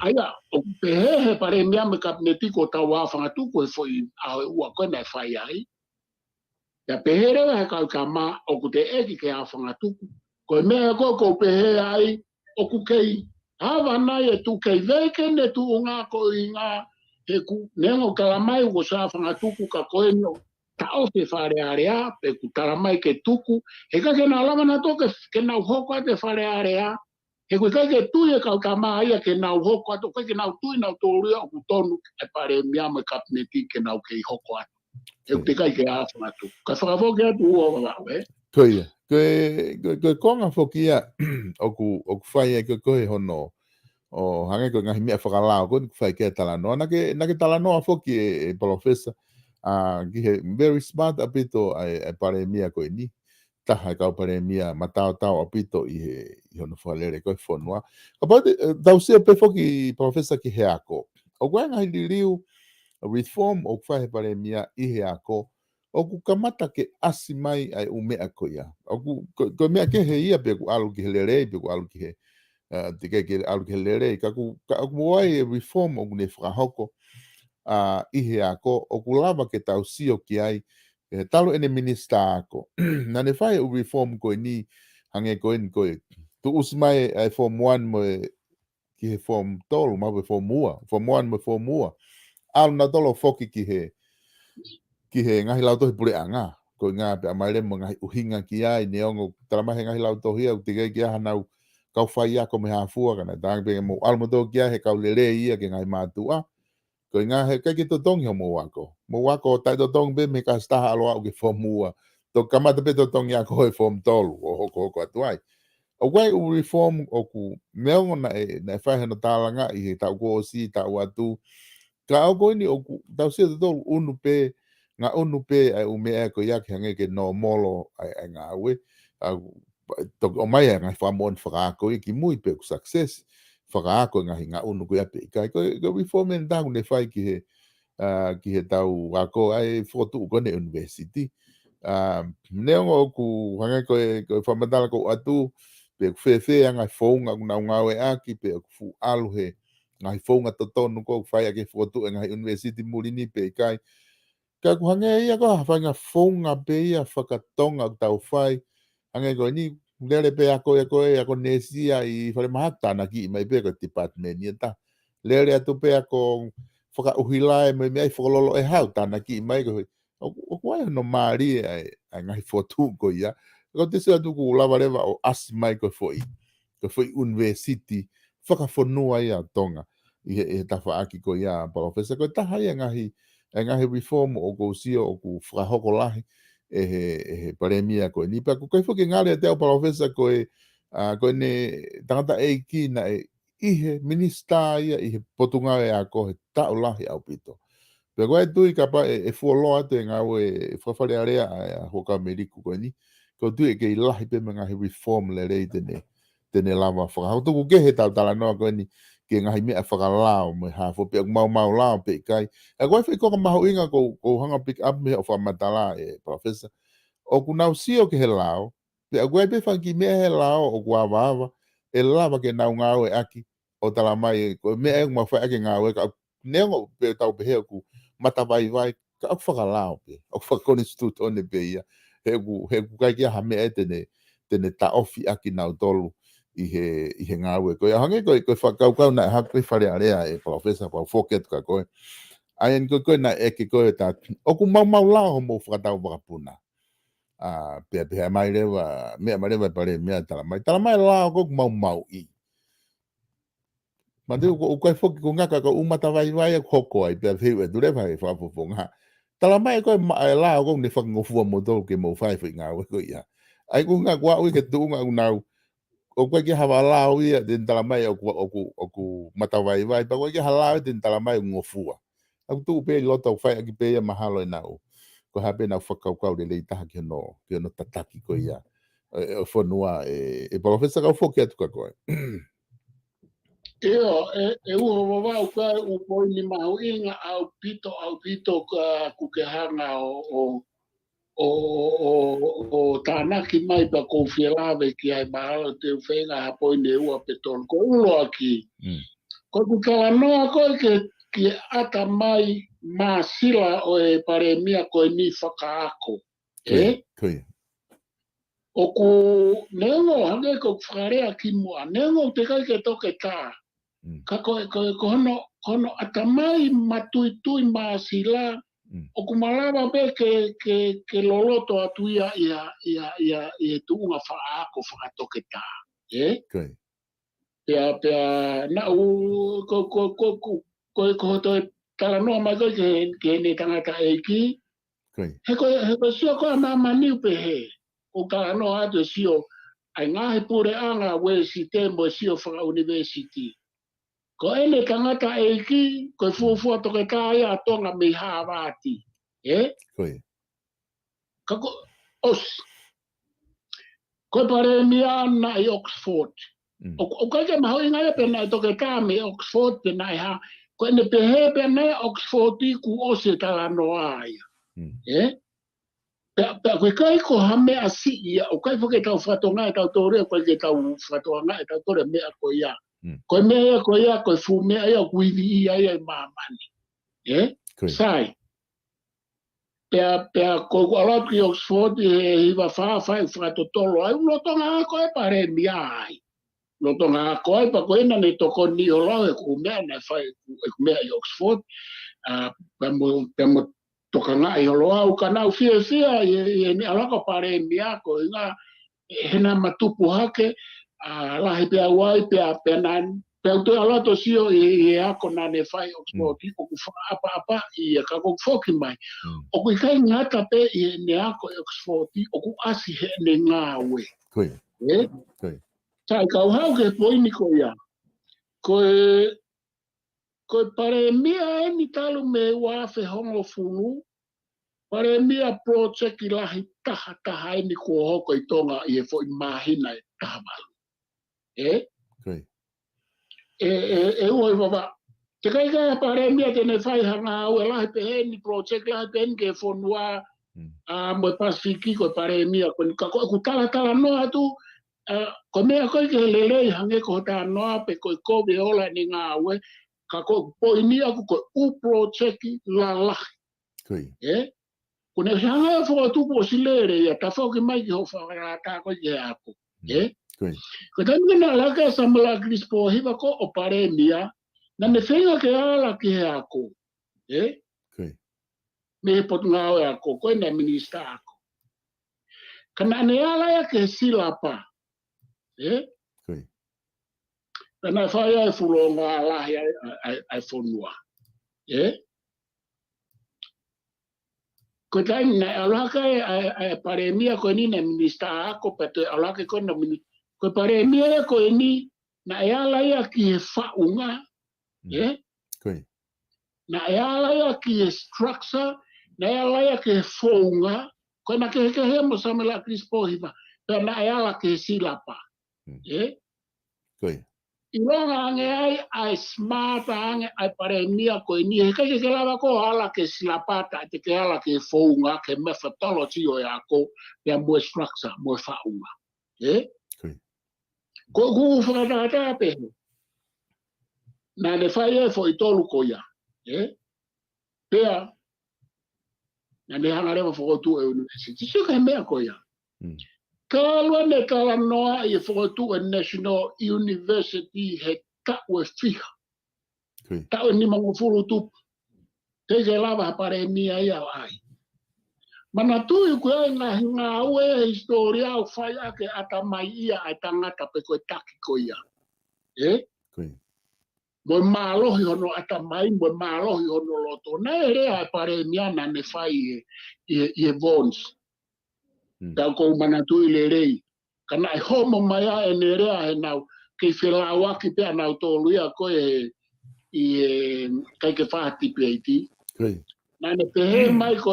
aia o ku pehe he pare mea me kabineti ko tau a whangatuku e foi a ua koe nei whai ai ya pehe rewa he kau ka ma o ku te eki ke a whangatuku koe mea ko pehe ai o ku kei hawa nai e tu kei veke ne tu o ngā ko i ngā he ku nengo kalamai o sa whangatuku ka koe no ta o te whare area pe ku taramai ke tuku he ka ke nā lama na tō ke nau hoko te whare area he ku kai ke tui e kau ka maia ke nau hoko ato kai ke nau tui nau tōruia o ku tonu e pare mea me kabineti ke nau kei hoko ato he ku te kai ke a whangatuku ka whakawhoke atu ua wawawe Koia, koe konga whokia o ku whai e koe hono o hange koe ngahi mea whakalao koe ku whai kia talanoa. Nake talanoa whoki e professor ki he very smart apito e pare mea koe ni. Taha kau pare mea matao apito i hono whalere koe whonua. Ka pate, tau sea pe whoki professor ki he ako. O koe ngahi liriu reform o whai pare mea i he ako. O ku kamata ke asi mai ai umea ko ia. O ku mea ke he ia pe ku alu ki he lerei, pe ku alu ki he te ke alu ki he lerei. Ka ku moai reform o ku ne whakahoko i he ako. O ku lava ke tau sio ki ai. He talo ene minista ako. Na ne whai u reform ko ni hange ko ni ko tu usi mai ai form 1 mo ki he form tolu, ma pe form mua. Form 1 mo form mua. Alu na tolo foki ki he ngahi lau tohi pure anga. Ko ngā pe amaire mo ngahi uhinga ki ai neongo taramahe ngahi lau tohi au tige ki aha nau kau whai ako me hafua kana. Tāng pe mo almodo ki ai he kau lere ia ke ngahi mātua. Ko ngā he kai ki to tongi ho mo wako. Mo wako tai to tongi be me ka staha aloa au ke form mua. To kamata pe to tongi ako he form tolu o hoko atuai. O wai u reform o ku meongo na whai hana tālanga i he tau ko osi tau atu. Ka au ko ini o ku tau sia to tolu unu pe nga unu pe ai umea ko ia ke hange ke no molo ai ngā ue. O mai ai ngai whamon whakaako i ki mui pe ku success. Whakaako ngā unu ko ia pe. Ko reform en tangu ne whai ki he tau wako ai whotu ukone university. Neongo o ku hange ko whamatala ko atu pe ku whewhe ngai whaunga ku nau ngawe aki pe ku fu alu he ngai whaunga to tonu ko whai ake whotu ngai university murini pe kai. Ka ku hange ia ko hawhainga whaunga pe ia whakatonga tau whai. Hange ko ni lere pe ako nesia i whare mahata na ki mai pe ko department ia ta. Lere atu pe ako whakauhilae me mei whakololo e hau tāna ki mai ko. O kuai no maari ai ngai whotu ko ia. Ko te sea tuku lava rewa o asi mai ko foi. Ko foi university whakawhanua ia tonga. i he tafaaki ko ia professor ko taha ia ngahi reform o ko sio o ku whakahoko lahi e he paremia ko ni pa ko kai foki ngale te o professor ko ne tangata e ki na i he minista ia i he potunga e a ko he tau lahi au pito. Pe koe tui kapa e fuoloa te ngā e whawhare area a hoka Ameriku koe ni. Ko tui e kei lahi pe ngahi reform le rei tene lava whakahau. Tuku ke he tau tala noa koe ni ke ngahi mea whakalao me hafo pe mau lao pe kai. E koe whi koka mahu inga ko hanga pick up me o whamatala e professor. O ku nau sio ke he lao. Pe a koe pe whanki mea he lao o kua wawa. E lava ke nau ngāo e aki o tala mai. Koe mea e umawhai ake ngāo e ka neongo pe tau pe hea ku mata vai ka au whakalao pe au whakoni stut one pe ia he ku kai kia hame e tene ta ofi aki nau tolu i he ngāwe koe hange koe whakau na hapui whare area e professor pa foket ka koe aien koe na eke koe ta oku mau lao mo whakatau wakapuna pe mai rewa mea mai rewa pare mea tala mai lao koe mau i Mate o kai foki ko ngaka ka umata vai hoko ai pe he dure vai fa fonga. Tala mai ko la ko ni fa ngofu mo do ke mo fai fi nga ko ia. Ai ko nga kwa o ke tu nga nau. O ko ke hava la o ia den tala mai o mata vai pa ko ke hala den tala mai ngofu. Au tu pe loto fai ki pe mahalo na o. Ko ha pe na fa kau de le ta ke no tataki ko ia. Fo noa e professor ka foki atu ka ko. E ua wawau ka upoi ni mahu inga au pito ka kukehanga o tānaki mai pa kouwhialawe ki ai mahalo te uwhenga hapoi ne ua peton. Ko ulo aki. Ko kukala noa koe ki ata mai māsila o e paremia koe ni whakaako. Koe. O ku neongo hange ko whakarea ki mua. Neongo te kai ke toke tā. Ka koe hono atamai matui māsila o kumalawa be ke loloto atu ia tuunga whaako whakatoke tā. Pea na u koe toi tala noa mai koe ke ne tangata eiki. He koe sio koe mamaniu pe he. O tala noa atu sio ai ngahe pure anga we si tembo sio whaka university. Ko ene tangata eiki, koe fuafua toke kāia atonga me hāwāti. Koe. Kako, koe pare mia na i Oxford. O kaike maho inga e pena i toke kā me Oxford pena i ha. Koe ene pehe pena i Oxford i ku ose tala noa aia. Pea koe kai ko hame asi ia, o kai whake tau whatonga e tau tore, koe ke tau whatonga e tau tore mea ko ia. Koe mea koe ia, koe fu mea ia, kuivi ia ia i mamani. Sai. Pea koe alatu ki Oxford e hiwa whawhai whakatotolo, ai ulotonga a koe pare mia ai. Ulotonga a koe pa koe na ne toko ni o lau e ku mea na whai e ku mea i Oxford. Pea mo toka ngā i holo au ka nau fia i ni alaka pare mia koe ngā hena matupu hake. Lahi pea wai pea nan pea tu alato sio e ako nane fai Oxford o ku apa i ka ko foki mai o ku kai ngata pe i ne ako Oxford o ku asi he ne ngawe Koe. Sai kau hau ke poini ko ia ko pare mia ni talu me wa fe hongo funu pare mia project i lahi taha ni ko hoko i tonga i e fo i mahina e taha malu. Oi baba. Te kai pare mia tene fai hanga au e lahi pe ni project lahi pe ke fonua mo Pasifiki ko pare mia ko ku tala no atu ko mea ko ke lele hange ko ta no pe ko be ola ni nga we ka ko poini aku ko u project la Kuna hanga fo tu po silere ya ta fo ke mai ho fa ta ko ye aku. Ko también la que samla crispo hiva ko o pare mia na me fenga ke ala ki ako. Me pot ngao ako ko na minista ako. Kana ne ala ya ke silapa. Pena whai ai fulonga alahi ai whonua. Ko tai na alaka ai paremia ko ni na minista ako peto alaka ko na ko paremia ko ni na ala ia ki faunga na ala ia ki structure na ala ia ki faunga ko na ke hemo samela crispo hiva na ala ki silapa Ilonga ange ai smart ange ai paremia ko ni he ke lava ko ala ke slapata te ke ala ke founga ke methodology o yako ya mo structure mo faunga ko gu fata ta pe na le fai fo itolu ko ya pea na le hanga le fo tu e university so ke me ko ya Kalau ne kala noa I fotu a National University he kawe fiha. Tau ni mangufuru tu. Te lava paremia ia ai. Mana tu ku na ngawe historia o faya ke atamai ia ai tangata pe ko taki ko ia. Mo malo hi hono atamai mo malo hi hono loto. Na ere ai paremia na ne fai e vons. Tau ko manatu le rei kana I homo mai a nerea e nau ke whelawa ki pia nau tōlu ia ko I kai ke whahati peiti na ne pehe mai ko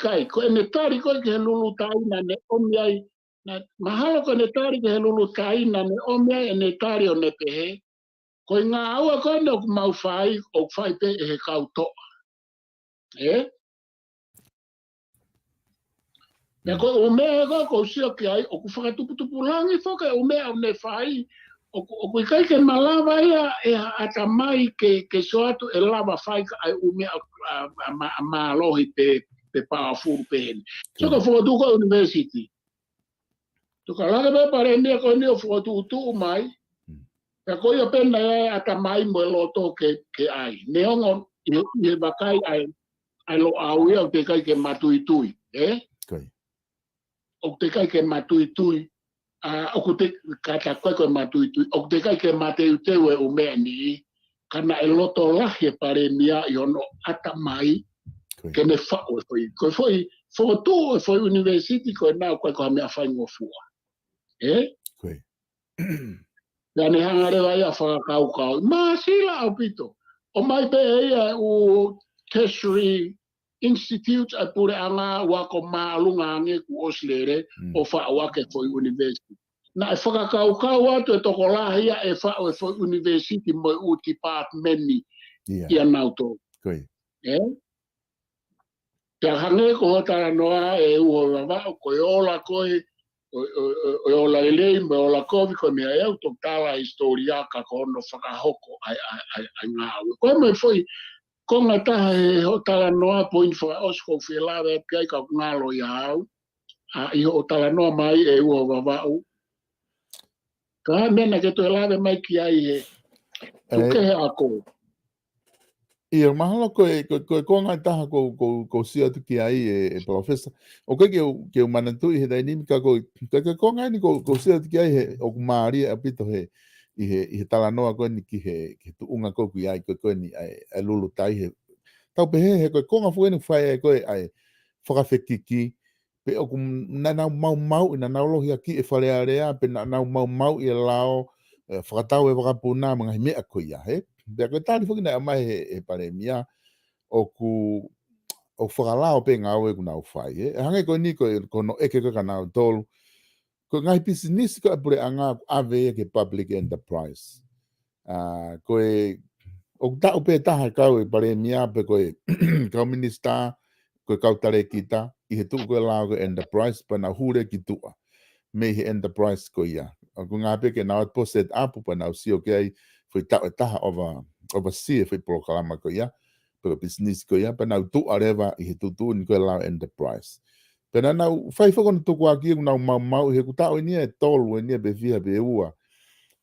kai ko ne tari ko ke lulu tai na ne omiai na mahalo ko ne tari ke lulu tai na ne omiai e ne tari o ne pehe ko ngā aua ko ne o mau whai o whai pe e he kautoa Ya ko o me ko sio ki ai o ku whakatuputupu langi whaka o me au ne whai o ku kai ke malava ia e atamai ke soatu e lava whai ka ai o me a maalohi pe pāwhuru pe heni. So ka whakatuka university. Tuka langa me pare mea ko ni o whakatutu mai ya ko ia pena ia atamai mo e loto ke ai. Neongo I bakai ai lo au ia o te kai ke matuitui. O te kai ke matuitui o ku te kata koe koe matuitui o te kai ke mateuteu e o mea ni kana e loto lahe pare mia I ono atamai ke ne whao e foi koe foi whotu e foi university koe nao koe koe mea whai ngofua ya ne hangarewa ia whakakau kau maa sila au pito o mai pe ia o tertiary Institute a pure anga wako maalunga ange ku oslere o wha ke foi university. Na e whakakau atu e toko lahia e wha o foi university mo u department ni ia nauto. Te hange ko hotara noa e ua wawa o koe ola koe o ola elei me ola kovi koe mea eu tok tala historia ka kono whakahoko ai ngāwe. Koe me foi ko ngā taha he hotala noa point whaka osko whelawe kai ka ngalo I hau I hotala noa mai e ua wawau ka mena ke to lawe mai ki ai he tuke he ako Ia mahalo ko ngā taha ko sia tu ki ai e professor o ke manatu I he dainimika ko ngā ni ko sia tu ki ai he o kumaaria apito he I he tala noa koe ni ki he tuunga koe ki ai koe ni ai lulu tai he. Tau pe he koe konga fuenu whae koe ai whakawhekiki pe o kum nanau mau ina naulohi aki e wharearea pe nanau mau I lao whakatau e wakapuna mga he mea koe ia he. Pea koe tāri whakina mai he paremia o whakalao pe ngau e kunau whai he. Hange koe ni koe kono eke koe kanau tolu. Ko ngai business ko apure anga ave ke public enterprise. Koe o ta upe taha kau e pare mia pe koe kau minister koe kau tare kita I he tuku koe lao ko enterprise pa na hure ki tua. Me he enterprise ko ia. Ko ngā pe ke nao po set up pa na usio ke ai foi taha over see foi proklama ko ia. Pe business ko ia pa na tu areva I he tutu ni koe lao enterprise. Pena nau fai whakona tuku aki nau mau he kutao ni e tolu ni e bevia be ua.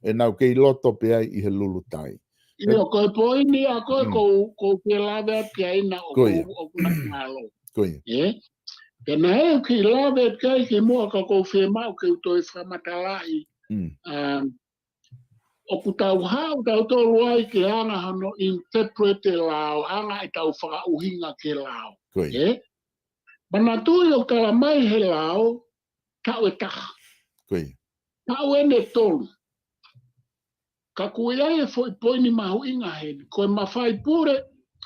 E nau kei loto pe ai I he lulu tai. Io koe poi ni a koe ko ke lawe ke aina o kuna ngalo. Pena he ki lawe ke ki mua ka ko whemau ke uto e whamatalai. o ku tau hau tau tolu ai ke anga hano interprete lao, anga e tau whakauhinga ke lao. Mana tui o kala mai he lao, tau e taha. Tau e ne tolu. Ka kui ai e foi poini mahu inga heni, koe mawhai pure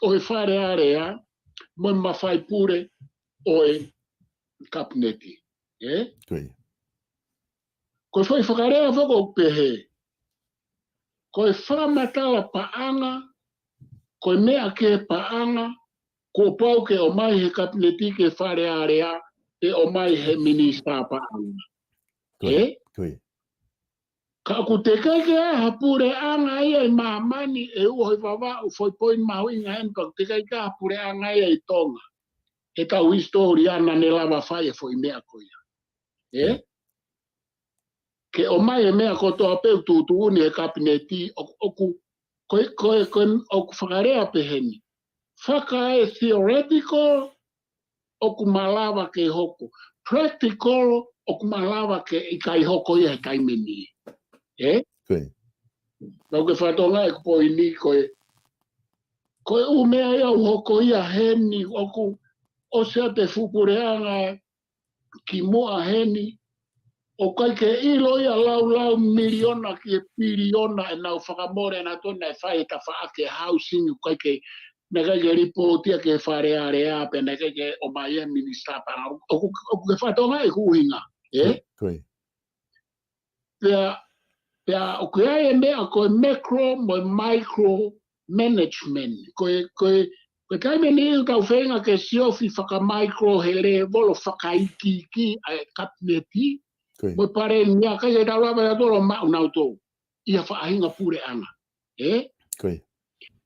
o he whare area, mo mawhai pure o e kapineti. Koe foi whakarea whako pehe. Koe whamatala paanga, koe mea ke paanga, ko pau ke o mai he kapineti ke whare area, e o mai he minista paanga. Ka ku te keke aha pure anga ia i mamani e uho i wawa u foi poin mahu inga hen, ka ku te keke aha pure anga ia i tonga. E tau histori ana ne lava whai e foi mea koia. Ke o mai e mea kotoa peu tu uni e kapineti oku whakarea peheni. Whaka e theoretical oku malawa ke hoko. Practical oku malawa ke i kai hoko ia he kai meni. Nau ke whatonga e kupoini koe umea ia uhoko ia heni oku o sea te fukureanga ki moa heni o kai ke ilo ia lau miliona ki e piriona e nau whakamore na tona e whai ta whaake housing o kai ke nega ke ripotia ke whare area pe nega ke o mai e minista para o ke whatonga e kuhinga. Pea o ke ai e mea koe macro mo micro management. Koe kai meni iu tau whenga ke siofi whaka micro he le volo whakaiki ki a kapineti. Mo pare nia kai e tau lava ya tolo mau nau tō. Ia whaahinga pure anga.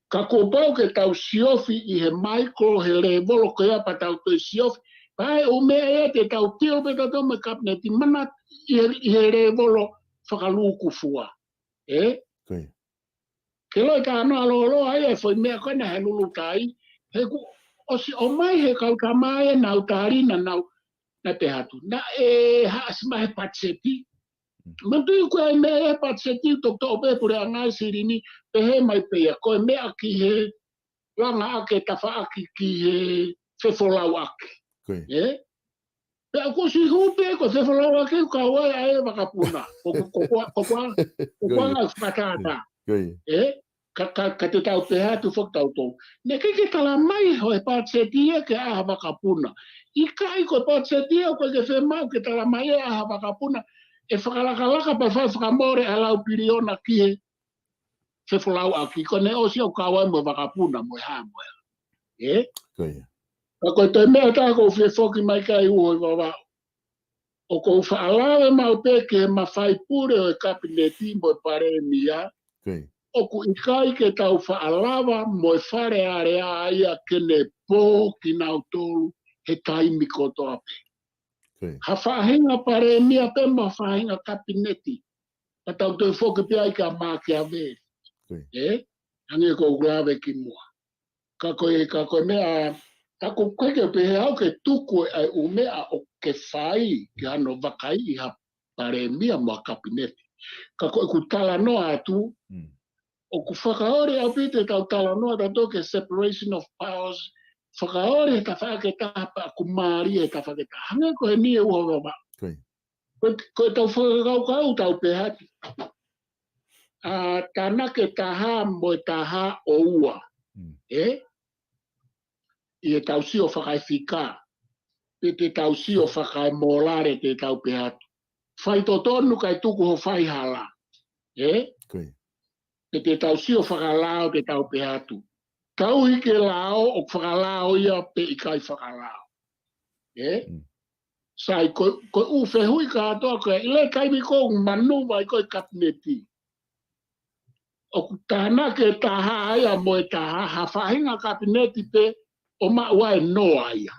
Ka kōpau ke tau siofi i he micro he le volo ke apa tau tō siofi. Pai o mea e te tau tio pe tau me kapineti mana i he le volo whakaluku fua. Ke loi ka anō alo ai e foi mea koe na he lulu tai. O mai he kauta mai e nau tarina nau na te hatu. Na e haasima he patseti. Mantu i koe mea e patseti tok to ope pure angai sirini pe he mai peia. Koe mea ki he langa ake tafa aki ki he whefolau aki. Pea ko si hupe ko whefolau aki ka wai ae wakapuna. Ko kuanga whakata. Ka te tau te hatu whaktau tō. Ne ke tala mai ho e pātsetia ke aha wakapuna. I kai ko pātsetia ko ke whemau ke tala mai e aha wakapuna. E whakalakalaka pa whai whakamore a lau piriona ki he whefolau aki. Ko ne osi au kawai mo wakapuna mo e hamoe. Ko te mea tā ko whefoki mai kai uho i wawa. O ko whaalawe mau peke ma whai pure o e kapineti mo e pare mia. O ku ikai ke tau whaalawa mo e whare area aia kene pō ki nau tōru he taimi koto ape. Ha whahinga pare mia pe ma whahinga kapineti. Pa tau tō whoki pia i ka māke a veri. Hange ko ulawe ki mua. Ka koe mea, ka koe ke pehe au ke tuku ai umea o ke whai ki ano wakai i ha pare mia mo a kapineti. Ka koe ku tala noa atu, o ku whakaore au pite tau tala noa tato ke separation of powers, whakaore ta whake tapa ku maari e ta whake tapa. Hange ko he ni e uho wawa. Koe tau whakakau tau pehati. Tāna ke taha mo e taha o ua. I e tau si o whakai whika. Pe te tau si o whakai molare te tau pehati. Whai to tonu kai tuku ho whai hala. Pe te tau si o whakalao te tau pehatu. Tau hike lao o whakalao ia pe i kai whakalao. Sai koe uwhe hui ka atoa koe, ile kai mi ko manu vai koe kapineti. O tāna ke taha aia mo e taha, ha whahinga kapineti pe o maua e noa ia.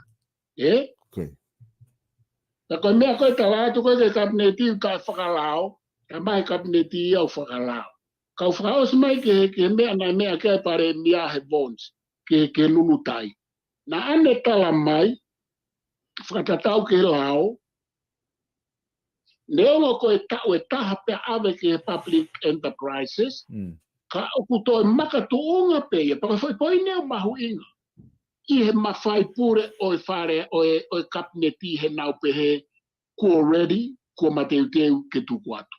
Ta koe mea koe tawa atu koe ke kapineti u kai whakalao, ta mai kapineti ia u whakalao. Kau whakaos mai ke mea nai mea ke pare mia he bonds, ke lulu tai. Na ane tala mai, whakatatau ke lao, Neo ko e taha pe ave ke public enterprises. Ka oku to maka tuunga pe ya pa foi poi ne mahu inga. I he mawhai pure o whare o kapneti he nau pehe kua ready, kua mateu teu ke tuku atu.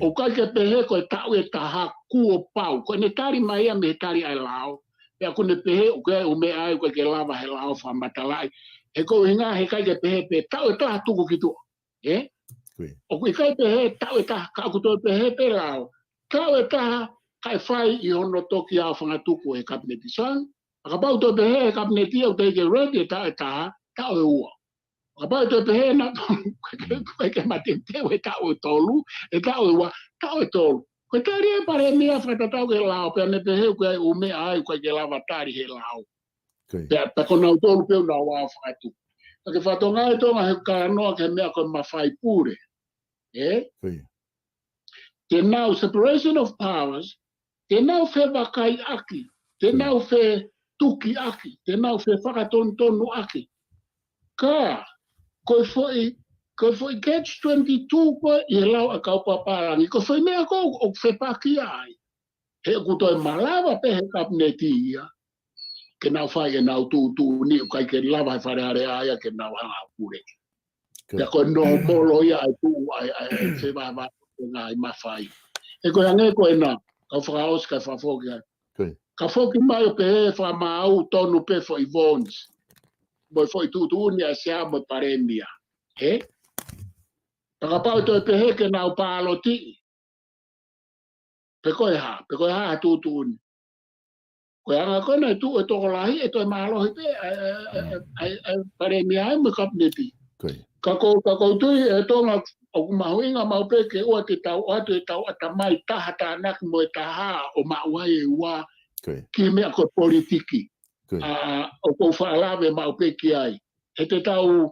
O kai ke pehe ko e tau e taha kua pau. Ko ne tari mai a me tari ai lao. Pea ko ne pehe o kai o me ai ko ke lava he lao wha matalai. He ko hinga he kai ke pehe pe tau e taha tuku ki tua. O kai kai pehe tau e taha ka kuto pehe pe lao. Tau e taha kai whai I hono toki a whangatuku e kapneti sang. Akapau to pehe kapneti au te ke ready ta e ua. Akapau to pehe na ke matete e ta o tolu e ta o ua ta o tolu. Ko tari e pare mea whatatau ke lao pe ne pehe ko e ume ai ko ke lava tari he lao. Pe ko na tolu pe na wa whatu. Ke whatonga e tonga he ka noa ke mea ko mawhai pure. Te nau separation of powers, te nau whewa kai aki, te nau whe tuki aki, te nau whe whakatonu aki. Ka, koe foi catch 22 koe I lau a kaupa parangi, ko foi mea kou o whe paki ai. He kutoi malawa pe he kapneti ia, ke nau whai e nau tū ni, kai ke lava he whareare aia ke nau hanga pure. Pea koe no molo ia ai tū, ai whe wawa ngai mawhai. E koe ange koe na, kau whakaos kai whafoki ai. Ka foki mai o pehe wha mau tonu pe fo I vons. Moi fo I tūtūni a sea mo paremia. He? Pakapau to pehe ke nau pālo ti. Pe koe ha tūtūni. Koe anga kona tu e toko lahi e toi mahalohi pe paremia ai mo kapneti. Ka kou tui e tonga o kumahuinga mau pe ke ua te tau atu e tau atamai taha tānak mo e taha o mauai e ua ki mea ko politiki. O kou whaalawe mau pe ki ai. He te tau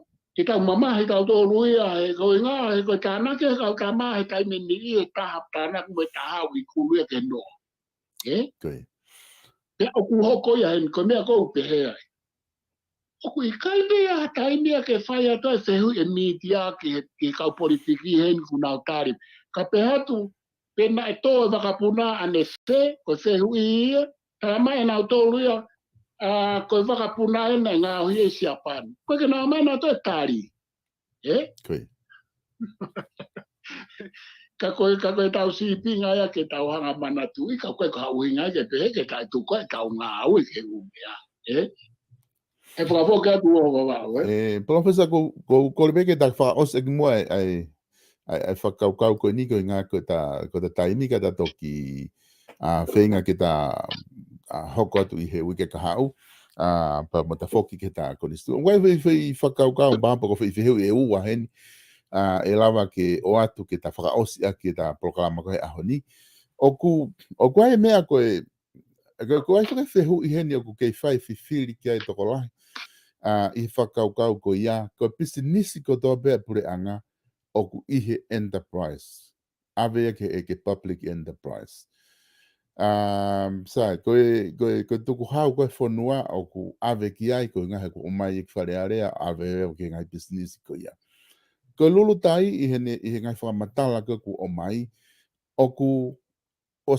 mama he tau tō ruia he koe ngā he koe tānak e kau tā maa he taimeni I e taha tānak mo e taha o I kuluia ke noa. Pea o kuhoko ia he koe mea kou pehe ai. Oku I kai mea taimea ke whai ato e whehu e media ki kau politiki hen kunau tari. Ka pehatu, pena e tō e wakapuna ane ko whehu I ia, tā mai nau tō ruia, ko wakapuna ena ngā hui e siapani. Koe ke nā mai nau tō e tari. Ka koe tau sipinga ia ke tau hanga manatu I ka koe ka uhinga ke pehe ke tai tu koe tau ngā ui ke umea. E whakapoke atu o wawau, Professor, ko le ke ta whaos e mua ai whakaukau koe ni koe ngā ko ta taimi ka ta toki whenga ke ta hoko atu I he wike ka hau pa mata whoki ke ta konistu. Wai whakaukau mbampa ko whiwheu e ua hen e lawa ke o atu ke ta whakaosi a ke ta proklama koe ahoni. O koe mea koe ai whakawhehu I heni o ku kei whai whiwhiri ki ai toko lahi. I whakaukau ko ia, ko pisinisi ko tō bea pure anga o ku ihe enterprise. Awea ke public enterprise. Sai, ko tuku hau koe whanua o ku awe ki ai ko ngahe ko umai ik wharearea awe o ke ngai pisinisi ko ia. Ko lulu tai I he ngai whakamatala ko ku omai o ku o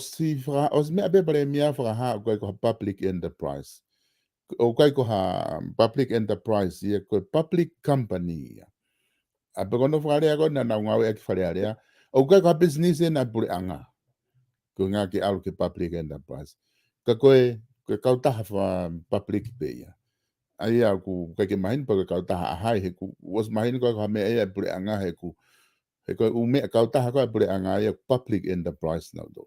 mea bebare mea whakaha ko public enterprise. O kai ko ha public enterprise ia ko public company ia. A pe kono whakarea ko na ngau e ki wharearea. O kai ko business e na pure anga. Ko ngā ke alu ke public enterprise. Ka koe kautaha wha public pe ia. Ai au ku kai ke mahin pa ko kautaha ahai he ku was mahin ko ha me e pure anga he ku he ko ume kautaha ko pure anga ia public enterprise na do.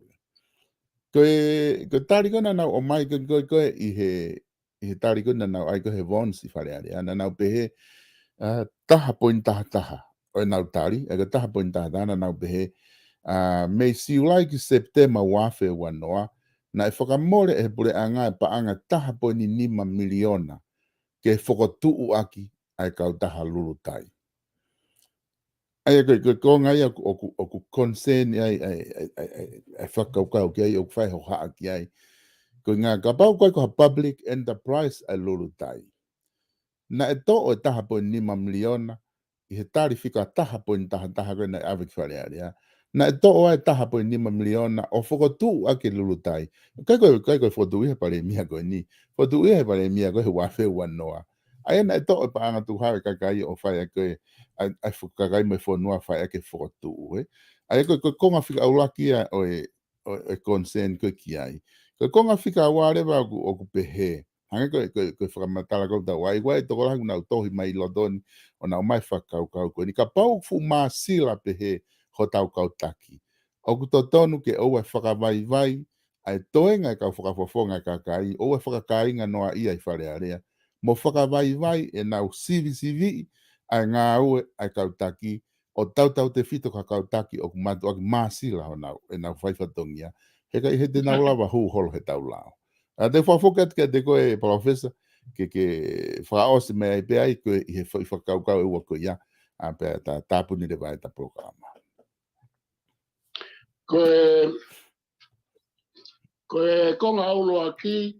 Ko tari ko na o mai ko I he tari ko na nau ai ko he vons I wharearea. Na nau pehe taha poin taha. O nau tari, e ka taha poin taha na nau pehe. Mei siulai ki September wafe wanoa. Na e whakamore e pure anga e paanga taha poin I 5 miliona. Ke whakotuu aki ai kau taha lulu tai. Ai ko ngai o ku concern ai whakaukau ki ai o ku whai ho haa ki ai. Ko ngā ka pau koe ko public enterprise ai lulu tai. Na e to o taha po 5 miliona he tari fika taha poin taha koe na avik whare area. Na e to'o ai taha poin 5 miliona o whakotū ake lulutai. Kai koe whotu iha pare mia koe ni. Whotu iha pare mia koe he wafe wanoa. Ai na e to'o pa anga tu hawe kakai o whai koe ai whukakai mai whanua whai ake whakotū. Ai koe konga fika aulakia o concern koe ki ai. Koe konga fika awarewa o ku pehe. Hanga koe whakamatala kau tau ai wai toko langu nau tohi mai lodoni o nau mai whakau koe. Ni ka pau fu maa sila pehe ho tau kau taki. O ku totonu ke oue whakawai ai toenga kau whakafofonga kakai, oue whakakainga noa ia I whare area. Mo whakawai e nau sivi ai ngā ue ai kau taki, o tau te whito ka kau taki o ku matu aki maa sila ho nau, e nau whaifatongia. He kai he te nau lawa hu holo he tau lao. Te whafokat ke te koe professor, ke whaose mea I pea I koe I he whakau e ua koe ia, a pea ta tāpuni le vai ta programa. Koe konga uloa ki,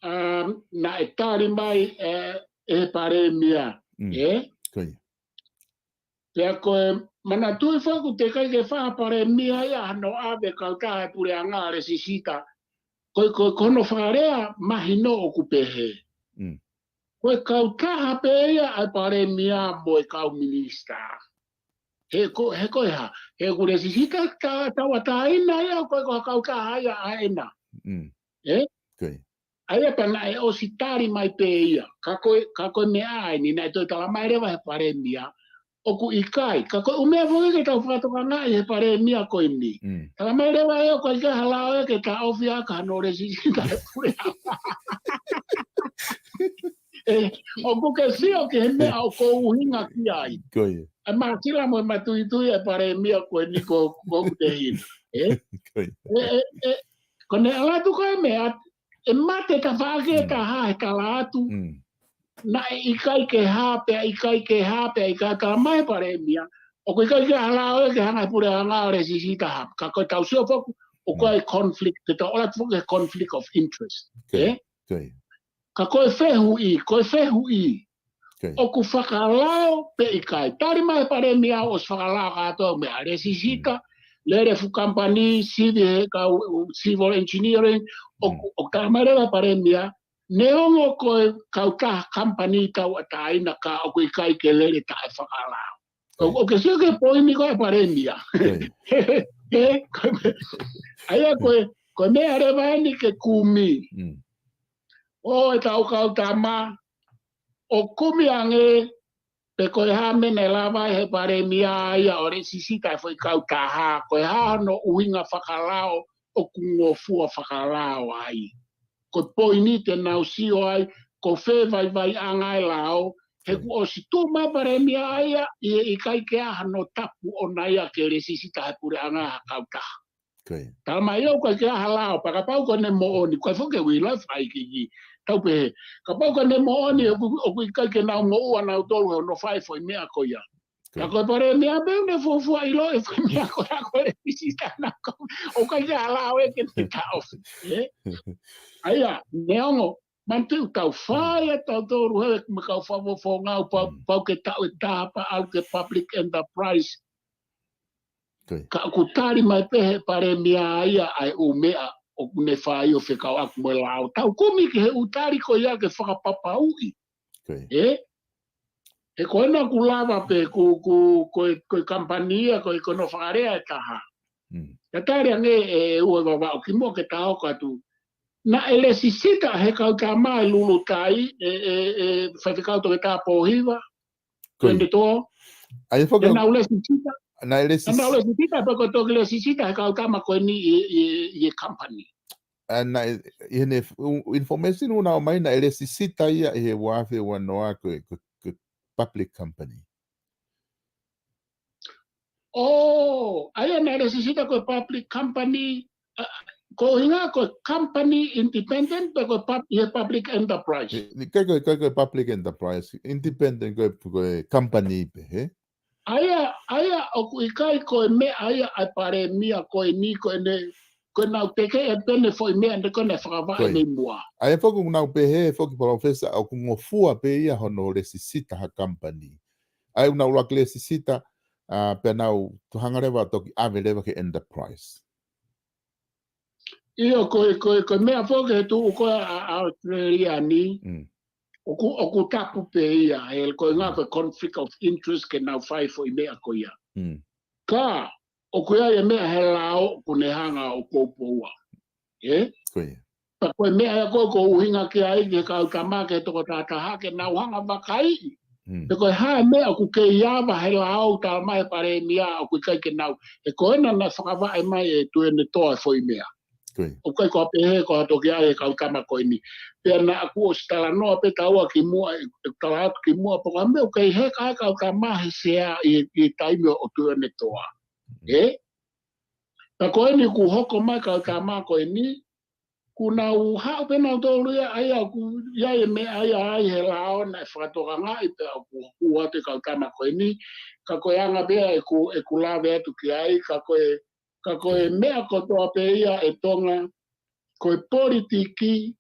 na e tāri mai e pare mia, Koe. Pea koe, mana tui whaku te kai ke wha pare mia ia hano ave kau tahe pure a ngāre sisita, koe kono wharea mahi no o kupehe. Koe kau taha pe ia ai pare mia mo e kau minista. He koe ha, he kure sisita tawa taina ia koe kau taha ia aena. Koe. Aia pana e o sitari mai pe ia, ka koe me ai ni nai toi tala mai rewa he pare mia, o ku ikai, ka koe umea fwoi ke tau whakatoka ngai he pare mia koe ni. Tala mai rewa e o koe ke halao e ke ta ofi a ka hanore sisita he pure o ku ke sio ke he mea o ko uhinga ki ai. Koe. A maa sila mo matui e pare mia koe ni ko te hina. Koe. Kone alatu koe mea, e mate ka whaake ka hae ka atu, na ikai ke hapea, ikai ka mai pare mia, o koe ikai ke halao e ke hanga pure hanga ore sisita hap, ka koe tau sio foku, o koe conflict, te ta ola tuku conflict of interest. Ka koe fehu I, o ku whakalao pe ikai, tari mai pare mia o whakalao kato mea, re sisita, lere fu company, civil engineering, o tamareva pare mia, neongo koe kauta company tau ataina ka o koe kai ke lere tae whakalao. O ke sio ke poini koe pare mia. Aia koe mea rewa ni ke kumi. O e tau kauta ma, o kumi ange, pe koe ha mene lava he pare mia ia ore sisita e foi kauta ha, koe ha no uhinga whakalao o kungofua whakalao ai. Ko poini te nau sio ai, ko whewai vai angai lao, he ku o si tū mai pare mia aia, I kai ke aha no tapu o naia ke re sisita he pure angai ha kauta. Tā mai au kai ke aha lao, pa ka pau ko ne mo oni, koe whoke wila whai ki ki. Tau pehe, ka pau ka ne mo oni, o kui kai ke nau mo ua nau tolu, no whai foi mea ko ia. Ka koe pare mea beu ne fufua I lo e foi mea ko ia koe re sisita na ko, o kai ke aha lao e ke te tau. Aia, neongo, mantiu tau whaia tau tōru hewe me kau whawofo ngau pau ke tau e tāpa au ke public enterprise. Ka ku tāri mai pehe pare mea ia ai umea o kune whai o whekau aku mo lao. Tau kumi ke he utari ko ia ke whakapapa ui. He koe na ku lava pe koe kampania koe no whakarea e taha. Ka tāri ange e ua wawa o ki mo ke tau katu. Na ele sisita he kau tā mai lulu tai whaiwhikau to ke tā pōhiwa. Kende tō. Na ule sisita. Na ule sisita pe ko to ke le sisita he kau tā ma koe ni I company. Na I information una o mai na ele sisita ia he wafe wanoa koe public company. Oh, aia na ele sisita koe public company. Ko hinga ko company independent pe ko public enterprise. Ko public enterprise independent ko company pe he. Aya o ku ikai ko me aya ai pare mia ko ni ko ne ko na teke e pene foi me ande ko ne frava me mua. Aya foku na pe he foku professor o ku ngofua pe ia hono le sisita ha company. ai una ua klesisita pe nau tuhanga rewa toki ave rewa ke enterprise. Io ko mea foke tu ko a Australia ni. Oku tapu pe ia ko nga ko conflict of interest ke nau fai fo mea ko ia. Ka oku ia mea helao kune hanga o kopoua. Koe. Pa koe mea ko uhinga ke ai ke ka utamake toko tataha ke nau hanga wakai. Te koe hae mea ku ke iava helao ta mai pare mia o ku kai ke nau. E koe na whakawa e mai e tuene toa fo mea. O kai ko pehe ko toki ai ka utama ko ni pe na aku o stala no pe taua ki mua tala ki mua po me o kai he ka utama he sea i taimi o tu ne toa ta ko ni ku hoko mai ka utama ko ni ku na u ha pe na to ria ai aku ya me ai he la ona fa to nga i pe ku wa te ka utama ko ni ka ko anga be e ku la be tu ki ai ka ko mea ko to pe ia e tonga ko politiki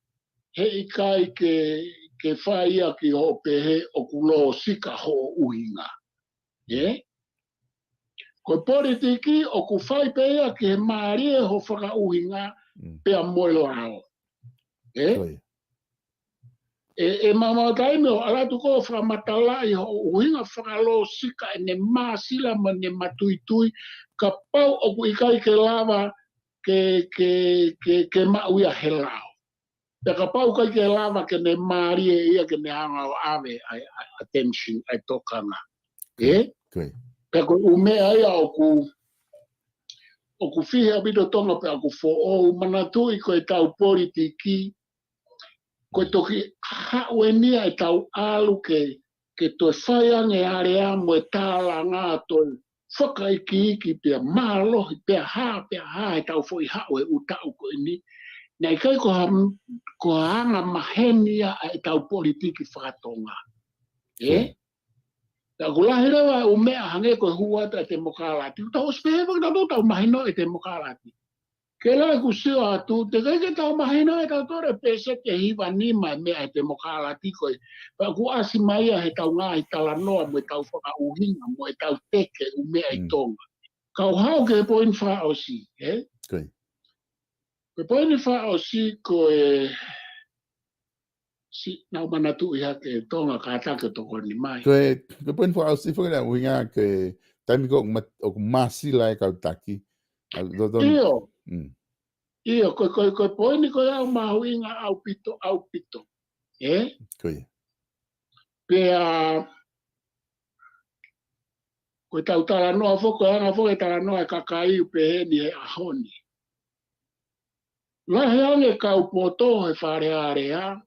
he ikai ke whaia ki ho pehe o kulo sika ho uhinga. Ko politiki o ku whai pehe ki he maarie ho whaka uhinga pea moelo ao. E mamau taimeo alatu ko whakamatala i ho uhinga whakalo sika e ne maasila ma ne matuitui ka pau o ku ikai ke lava ke mauia he lao. Te ka pau kai ke lava ke ne marie ia ke ne hanga o ave attention ai tokanga. Pe ko umea ia o ku fihe abito tonga pe aku fo o manatu i ko e tau politiki ko toki hauenia e tau alu ke to whaiange area mo e tāla ngā toi whakaiki pia malo pia ha e tau fo i hau e utau ko ni. Nei kai ko hanga mahenia e tau politiki whakatonga. Ta kula hira o mea hange ko huata te mokalati. Tau spehe na tau mahino e te mokalati. Kela ku sio atu te kai ke tau mahino e tau tore pese te hiva nima mea e te mokalati ko. Pa ku asi mai he tau ngā i tala noa mo e tau whaka uhinga mo e tau teke u mea i tonga. Kau hau ke poin wha o si. Ko poini wha o si ko si nau manatu i hake tonga ka take toko ni mai. Ko poini wha o si whakana uhinga ke taimi ko o masila e kautaki. Iyo, ko poini ko au mahuinga au pito. Pea ko tau tala noa foko anga foko e tala noa e kakai u peheni e ahoni. Laheange kau poto he whare area.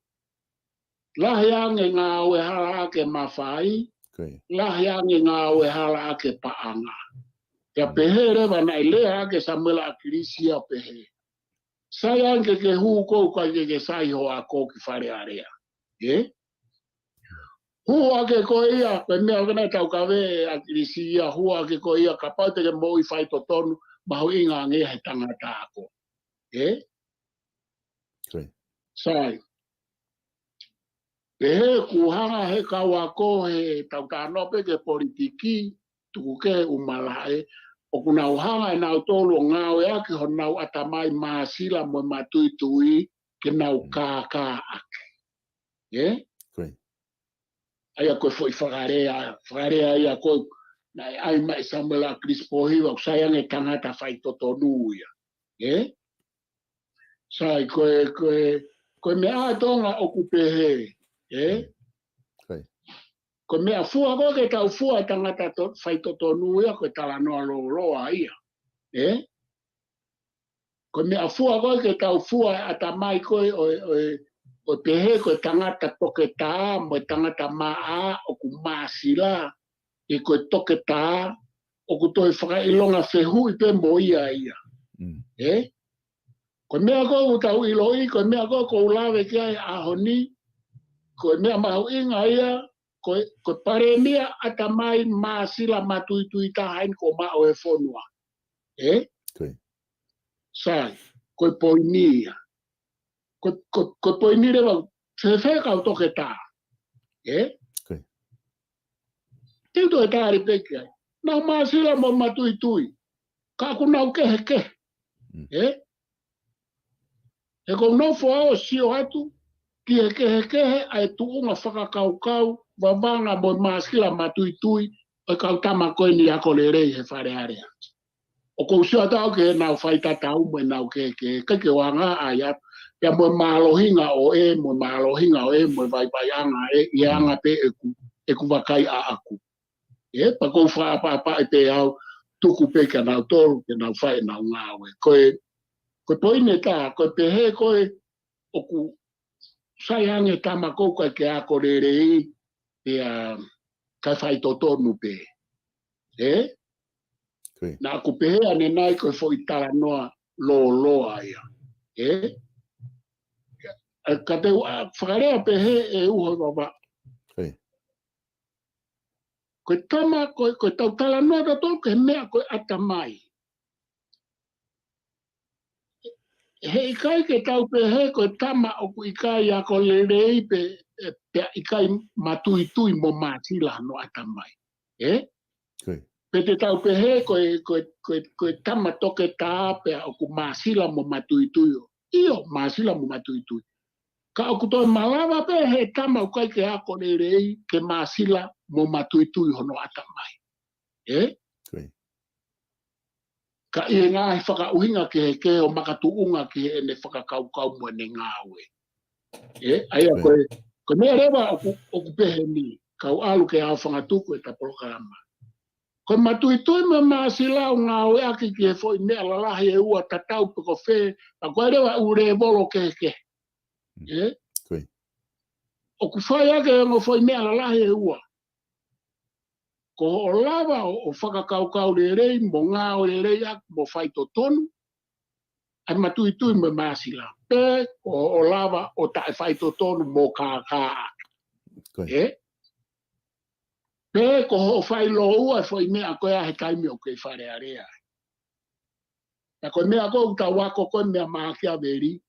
Laheange ngā ue hala ake mawhai. Laheange ngā ue hala ake paanga. Ia pehe rewa nai lea ake Samuela Akirisia pehe. Sai anke ke huu kou kai ke sai ho a kou ki whare area. Huu ake ko ia, pe mea kena tau kawe Akirisia, huu ake ko ia ka pau te ke mo i whai to tonu, mahu inga nge he tangata ako. Sai. Pehe kuhanga he kawako he tau tānope ke politiki tuku ke umalae o kuna uhanga e nau tolu o ngau e ake ho nau atamai maasila mo matui tui ke nau kākā ake. Aia koe fo i whakarea ia koe nai ai mai Samuela Crispohiwa kusayang e tangata whai totonu ia. Sai koe me a tonga o kupehe. Ko mea fua ko ke tau fua tangata whai totonu ia koe tala noa loa ia. Ko mea fua ko ke tau fua atamai koe o pehe koe tangata toke tā mo tangata maa o ku maasila e koe toke tā o ku toi whakailonga whehu i pe mo ia. Ko mea ko tau iloi, ko mea ko ulawe kia e ahoni, ko mea mahu inga ia, ko pare mea atamai maasila matuitui tahain ko mao e whonua. Sai, ko poini ia. Ko poini rewa, se kau toke tā. Tento e tāri peke ai. Nau māsila mo matui tui. Ka aku nau kehe. E ko nofo ao sio atu, ki he kehe ai tuunga whakakaukau, wabanga mo māsila matui tui, o kau tama koe ni ako le rei he whare area. O kou sio atau ke nau whaita tau mo nau kehe wanga ai atu. Pea mo mālohinga o mo vaipaianga ianga pe eku wakai a aku. Pa kou whaapapa e te au, tuku peka nau toru, ke nau whai nau ngawe. Koe poine tā, koe pehe koe oku saiange tama kou koe ke ako rerei kai whai totonu pe. Nā aku pehe ane nai koe fo i tala noa loa ia. Ka te whakarea pehe e uho wawa. Koe tama, koe tau tala noa da tō, koe mea koe ata mai. He ikai ke tau pehe koe tama oku ikai ako le rei pe ikai matui tui mo mātila no ata mai. Pe te tau pehe koe tama toke tā pe oku māsila mo matui tui. Io māsila mo matui tui. Ka oku toi malawa pe he tama ukai ke ako le rei ke māsila mo matui tui hono ata mai. Ka i ngā he whakauhinga ke o makatuunga ke he ne whakakaukau mo ne ngāwe. Aia koe mea rewa oku pehe ni, kau alu ke au whangatuku e ta polokarama. Koe matui tui me māsila o ngāwe aki ki he fwoi mea lalahi e ua tatau pe ko whē, a koe rewa ure bolo ke. Oku whai ake e ngo fwoi mea lalahi e ua. Ko o lava o whakakaukau le rei, mo ngā o le rei ak, mo whai to tonu, ai matui tui me māsila. Pē, ko o lava o tae whai to tonu mo kā ak. Pē, ko o whai lo ua, fwoi mea koe a he taimi o kei whare area. Na koe mea koe utau wako koe mea mākia veri,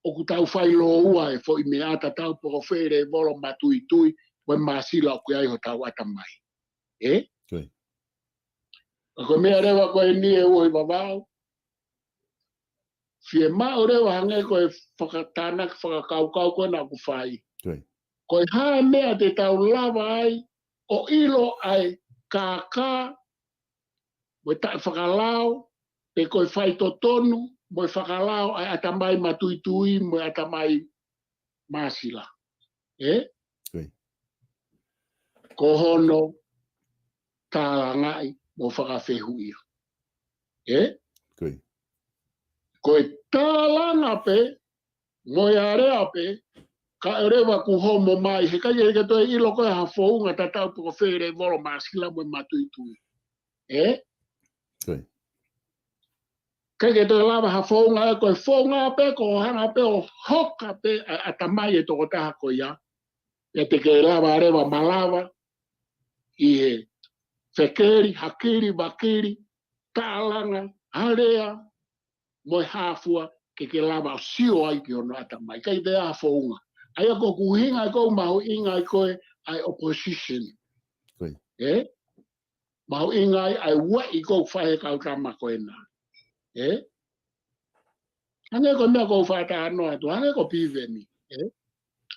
o kutau whai lo ua e fwoi mea ata tau poko where volo matui tui, mo māsila o koe ai ho tau ata mai. Ko mea rewa koe ni e oi wawao. Fie mao rewa hange koe whakatanak, whakakaukau koe na ku whai. Koe hae mea te tau lava ai, o ilo ai kākā, mo tae whakalao, pe koe whai to tonu, mo whakalao ai atamai matui tui, mo atamai māsila. Ko hono, tā ngai mo whakawhehu ia. Koe tālanga pe, mo area pe, ka rewa ku homo mai, he kai e toi ilo koe ha whounga ta tau poko where volo māsila mo matui tui. Kai e toi lava ha whounga e koe whounga pe, ko hanga pe o hoka pe, atamai e toko taha ko ia. E te ke lava rewa malawa, i he whekeri, hakiri, wakiri, tālanga, harea, moi hāfua, ke lava o sio ai ki ono ata mai. Kai te a whaunga. Ai ako kuhinga i kou mahu inga i koe ai opposition. Mahu inga ai ua i kou whae kau tama koe nā. Hange ko mea kou whae tā anoa tu, hange ko piveni.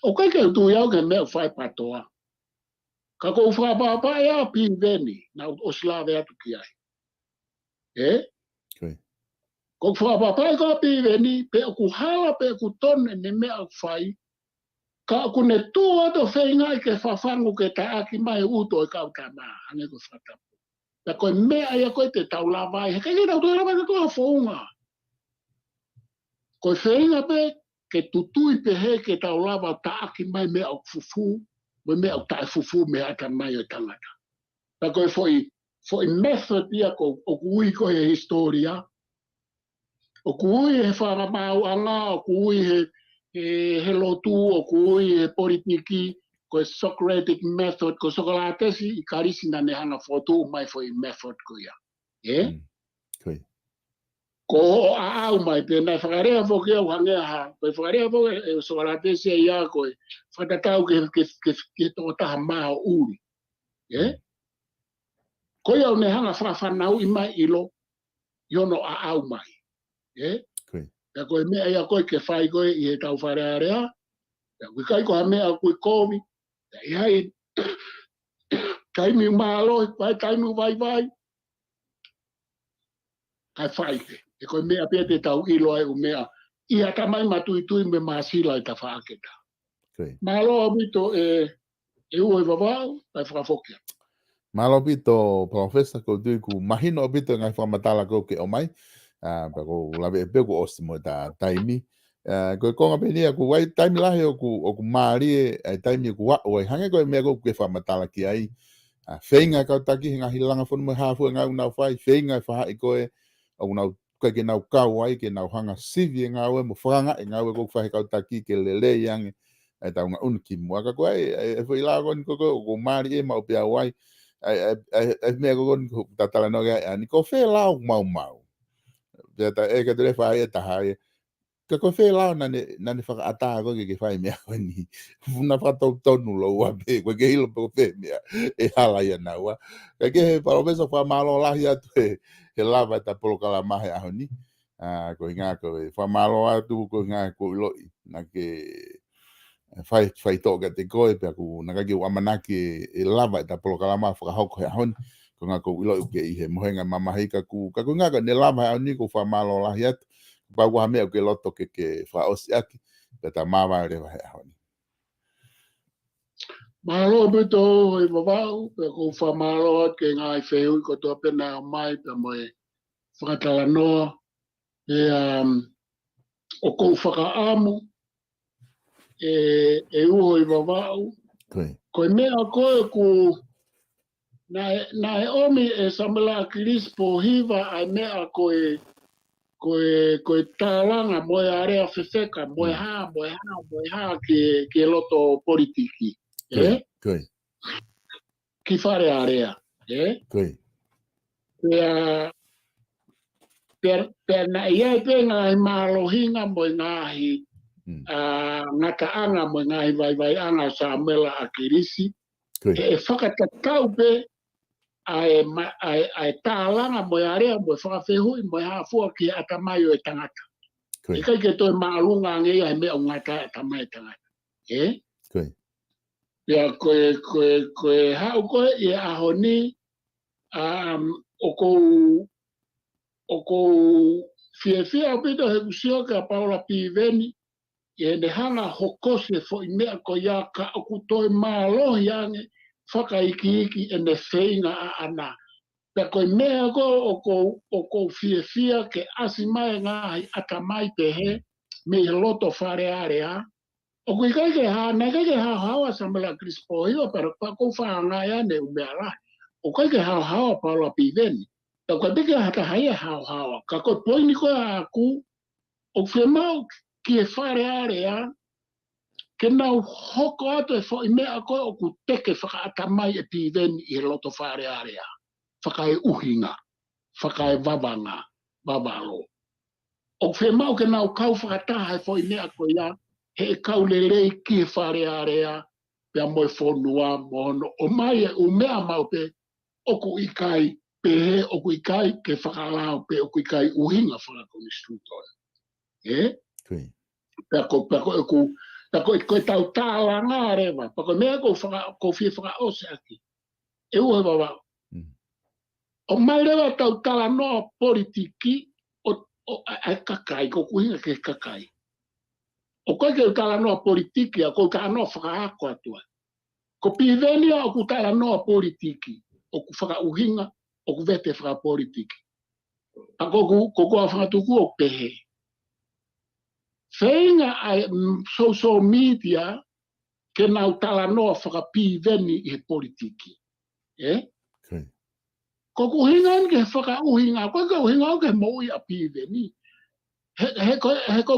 O kai keu tu iau ke mea whae patoa. Ka kou whapapa ea piveni, na o slave atu ki ai. Kou whapapa e ka piveni, pe o ku hala pe ku tone ne mea whai, ka ku ne tū ato whaingai ke whawhangu ke ta aki mai uto e kau tā mā, hange ko whatapu. Na koe mea ia koe te tau lawai, he kai tau tau lawai ka tua whaunga. Koe whainga pe, ke tutui pe he ke tau lawa ta aki mai mea o fufu, me mea o tae fufu mea ata mai o tangata. Na koe foi method ia ko o kui koe he historia, o kui he whangamau anga, o kui he lotu, o kui he politiki, koe Socratic method, ko Socratesi i karisi na ne hanga fotu mai foi method ko ia. Ko a au mai pe na whakarea whoke au hangea ha, koe whakarea whoke e Socratesi e ia koe whatatau ke tō taha maha uri. Ko ia ne hanga whawhanau I mai ilo, iono a au mai. Ia koe mea ia koe ke whai koe I he tau whare area, ia koe kai koe mea koe komi, ia I taimi malo, taimi vai, kai whai te. E koe mea pia te tau ilo ai o mea, ia tamai matui me masila I ta whaaketa. Malo abito e ue vavau, kai whakafokia. Malo bito professor ko tui ku mahino bito ngai whamatala ko ke o mai. Pa ko lawe e peko osimo ta taimi. Ko konga penia ku wai taimi lahe o ku maari e taimi ku wa o hange ko me ko ke whamatala ki ai. Feinga ka taki nga hilanga fonu me hafu nga una fai feinga fa I ko e o na ko ke na ka wai ke na hanga sivi nga we mo franga nga we ko fa ka taki ke lele yang e ta nga unki mo ka ko e foi la kon ko maari e ma o pe wai ai me ko tatala no ga ani ko fe la mau ya ta e ka te fa e ta hai ka ko fe la na ne fa ata ko ke fa me ni una fa to no lo wa be ko ke hilo ko fe me e hala ya na wa ka ke pa lo beso fa malo la ya te e la va ta polo kala ma ha ni ko nga ko fa malo atu ko nga ko lo na ke fai to ga te koe pe ku na ki amanaki e lava ta polo kala ma fa ho ko hon ko nga ko ilo ke I he mohenga mama hika ku ka nga ka ne lava ni ko fa malo la hiat ba wa me ke loto ke fa osiaki pe ta mama re va hon Malo bito I vavau pe ko fa malo ke nga I feu ko to pe na mai pe mo whakatala noa e o ko whakaamu e uho I vavau. Koe mea koe ku na e omi e samela kiris po hiva ai mea koe tālanga moe area whewheka, moe hā ke loto politiki. Ki whare area. Pea na iai pe ngai mālohinga moe ngahi ngataanga mo ngai vai anga sa mela akirisi e whakatatau pe ai tālanga mo area mo whakawhehui mo hafua ki atamai o e tangata e kai ke toi maalunga ngei ai mea o ngata atamai tangata pea koe hau koe I ahoni o kou fia pito he kusio ka Paula Piveni e ne hanga hokose fo I mea ko ia ka oku toi mālohi ange whakaiki e ne wheinga a ana. Pea koe mea ko o kou fia ke asi mai ngāhi atamai te he me loto whare area. O kui kai ke hawa samela Crispo hiwa pero pa kou whaangai ane umea lai. O kai ke hawa Paula Piveni. Pea koe peke hata haia hawa. Ka koe poini koe aku o whemau ki e whare area, ke nau hoko ato e whai mea koe o ku teke whakaatamai e Piveni I loto whare area. Whakai uhinga, whakai vavalo. O whemau ke nau kau whakataha e whai mea koe ia, he kau lelei ki e whare area, pea moe whonua mono. O mai e umea mau pe, o ku ikai pehe, o ku ikai ke whakalao pe, o ku ikai uhinga whakakoni stutoi. Pea koe tau tālanga rewa. Pa koe mea ko fia whaka ose aki. E ue wawa. O mai rewa tau tala noa politiki o ai kakai, ko kuhinga ke kakai. O koe ke tala noa politiki, a koe ka anoa whakaako atua. Ko Piveni o ku tala noa politiki, o ku whaka uhinga, o ku vete whaka politiki. A ko kua whakatuku o pehe. Whainga ai social media ke nau tala noa whaka Piveni I he politiki. Ko kuhinga ke whaka uhinga, ko ke uhinga o ke moui a Piveni. He ko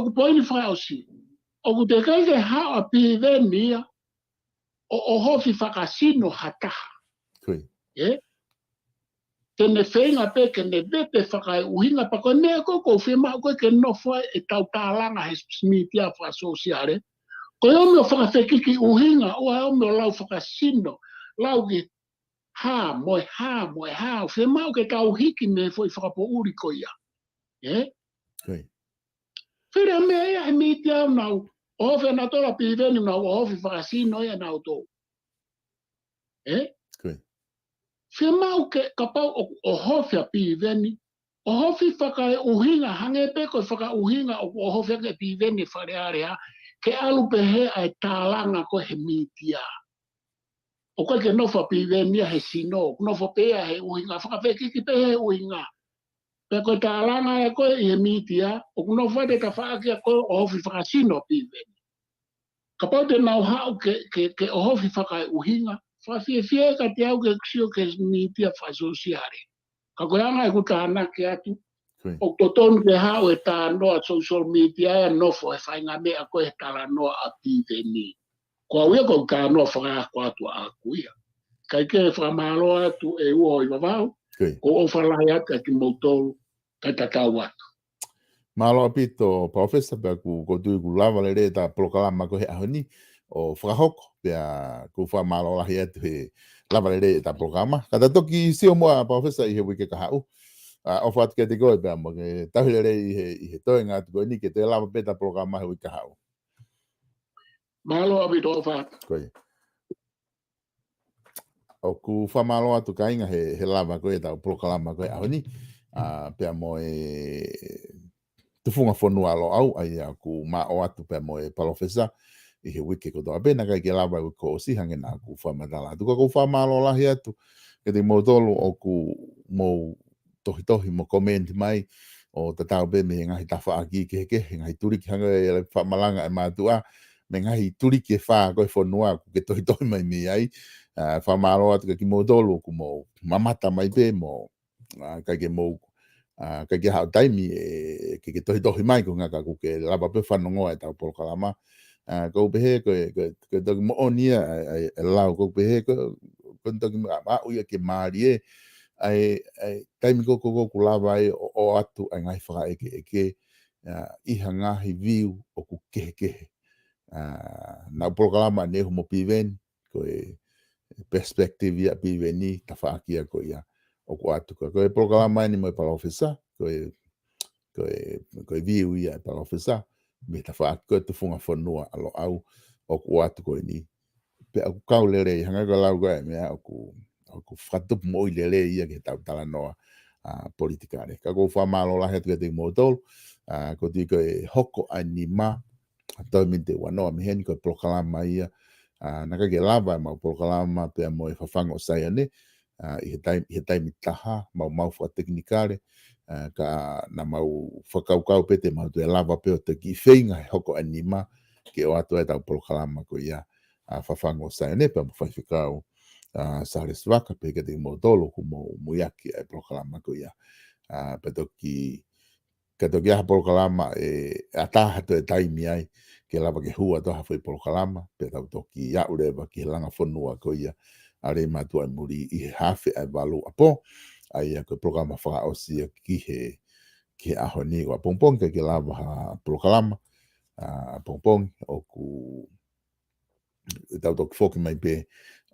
kupoini whakaosi. O ku te kai ke hao a Piveni o hofi whakasino hataha. Tene whainga pe ke ne bete whakai uhinga pa koe mea ko whima koe ke nofua e tau tālanga he smitia whakasosiare. Koe o meo whakawhekiki uhinga o ai o meo lau whakasino, lau ki ha, fe mau ke tau hiki me foi whakapo uri ko ia. Whira mea ia he miti au nau, o howe na tola piveni nau, o howe whakasino ia nau tō. Whira mau ke kapau o howe a piveni, o howe whaka uhinga, hange peko whaka uhinga o howe ke piveni wharearea, ke alu pehe ai tālanga ko he miti a. O koe ke nofa pivenia he sino, nofa pea he uhinga, whakawhekiki pe he uhinga. Pe koe tālanga e koe i he mitia, o nofa te ka whaakia koe o hofi whakasino piveni. Ka pau te nau hau ke o hofi whakai uhinga, whawhiewhie ka te au ke ksio ke mitia whasosiare. Ka koe anga e ku tāna ke atu, o totonu ke hau e tā noa social media e nofo e whainga mea koe he tāla noa a piveni. Ko au ia ko ka no whaka atu a kuia. Kai ke whamaloa atu e ua i wawau, ko o whalai atu ki mautolu, kai tatau atu. Malo apito, professor, pe ko tui ku lava le re ta prokalama ko he ahoni, o whakahoko, pea ku whamaloa hi atu he lava le re ta prokalama. Kata toki si o mua, professor, i he wike ka hau. O whatu ke te koe, pea mo ke tahi le re i he toenga atu koe ni, ke te lava pe ta prokalama he wike ka hau. Malo apito o whatu. Koe. O ku whamalo atu ka inga he lava koe tau prokalama koe ahoni. Pea mo tufunga whanua alo au, ai ku ma o atu pea mo palofesa, i he wike ko toa pena kai ke lava ko o sihange na ku whamadala. Atu ka ku whamalo lahi atu, ke te motolu o ku mo tohi mo komenti mai, o te tau pe me ngahi tawha aki ke ngahi turiki hanga e whamalanga e mātua, me ngahi turiki e wha koe whanua ku ke tohi mai me ai, whamalo atu ka ki motolu ku mo mamata mai pe mo kai ke mo kai ke hao taimi ke tohi mai ko ngaka ku ke lava pe whanongoa e tau polokalama. Ko pehe ko toki mo onia e lau ko pehe ko toki ma uia ke maari ai taimi ko lava ai o atu ai ngai whaka eke iha ngahi viu o ku kehe. Na polokalama nehu mo piveni ko perspektif ia piveni ta whaakia ko ia o ku atu ko e prokalama ni mo palofesa ko viu ia palofesa me ta whaakia ko te funga whanua alo au o ku atu ko ni pe aku kau lere hanga ko lau koe me o ku whatupu mo i lere ia ke tau tala noa politikare ka ko whamalo lahe tu ke te motol ko ti ko hoko anima tau mi te wanoa me heni ko prokalama ia naka ke lava mau prokalama pe mo e whawhango sai ane i he taimi taha mau wha teknikare ka na mau whakaukau pe te mau tu e lava pe o te ki whainga he hoko anima ke o atu e tau prokalama ko ia whawhango sai ane pe mo whaiwhikau Sares Waka pe ke te motolo ku mo muiaki e prokalama ko ia pe toki ka toki aha prokalama e ataha to e taimi ai ke lava ke hua toha whai polokalama, pe tau toki ia urewa ki langa whanua ko ia a re matua e muri i he hawhi ai walu apo, ai a koe programa whakaosia ki he aho ni wa pongpong ke lava ha polokalama, pongpong o ku tau toki whoki mai pe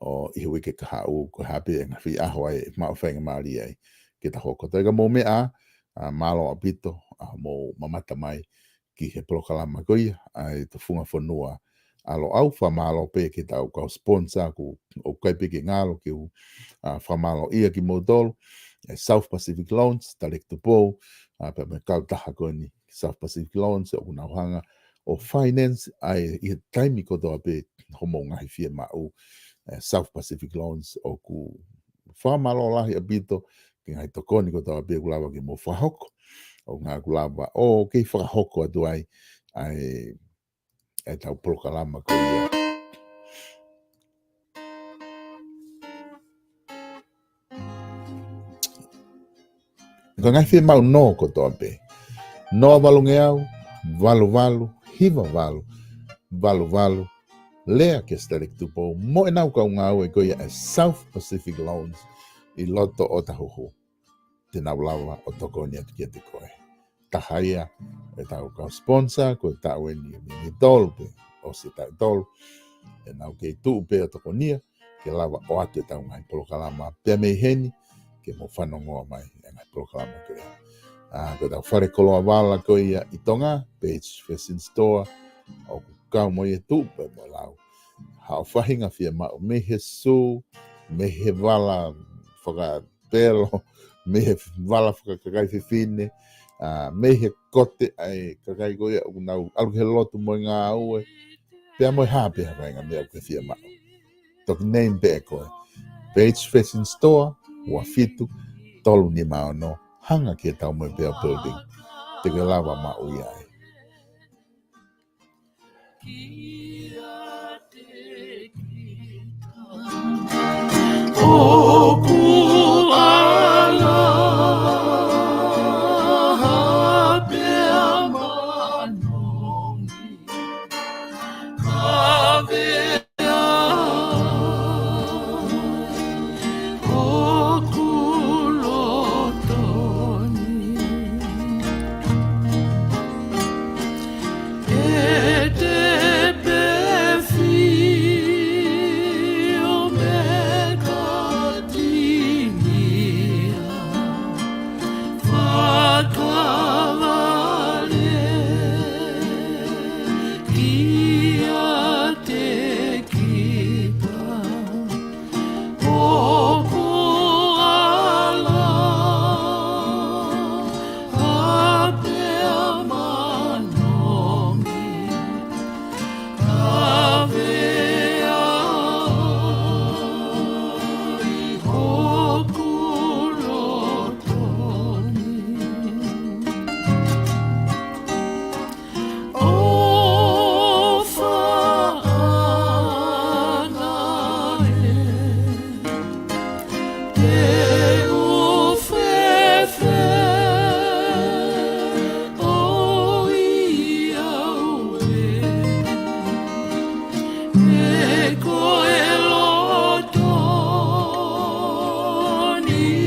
o i he wike ka hau ko hape e ngawhi aho ai mao whainga maari ai ke ta hoko. Tega mō mea malo apito mō mamata mai ki he prokalama ko ia ai te funga whanua alo au whamalo pe ke tau kau sponsor ku o kai pe ke ngalo ki whamalo ia ki Modolo South Pacific Loans direct to po pe me kau taha ko ni South Pacific Loans o unauhanga o finance ai i taimi ko toa pe homo ngahi fia mau South Pacific Loans o ku whamalo lahi apito ki ngai tokoni ko toa pe kulawa ki mo whahoko o ngā kulava o kei whakahoko atu ai ai tau prokalama ko ia. Ko ngai whi mau no ko toa pe. Noa walu nge au, walu, hiva walu, lea ke starik tupo, mo e nau kau ngau e ko ia South Pacific Loans i loto o tahuhu. Te nau lawa o toko ni atu kia te koe. Tahaia e tau kau sponsor ko e tau e ni tolu pe o se tau tolu e nau kei tuu pe o toko nia ke lava o atu tau mai polokalama pia me heni ke mo whanongoa mai e mai polokalama ko ia. Ko tau whare koloa wala ko ia i tonga, page Fashion Store, o kau mo ia tupe mo lau. Hao whahinga fia mau mehe su, mehe wala whakapelo, mehe wala whakakakai whiwhine, mehe kote ai kakai ko ia unau alu he lotu mo ngā ue, pia mo hapea vainga mea ke fia mau. Tok name pe koe. Page Fashion Store, ua fitu, tolu ni mao no, hanga ke tau mo pea building, te ke lawa mau iai. Eko e loto ni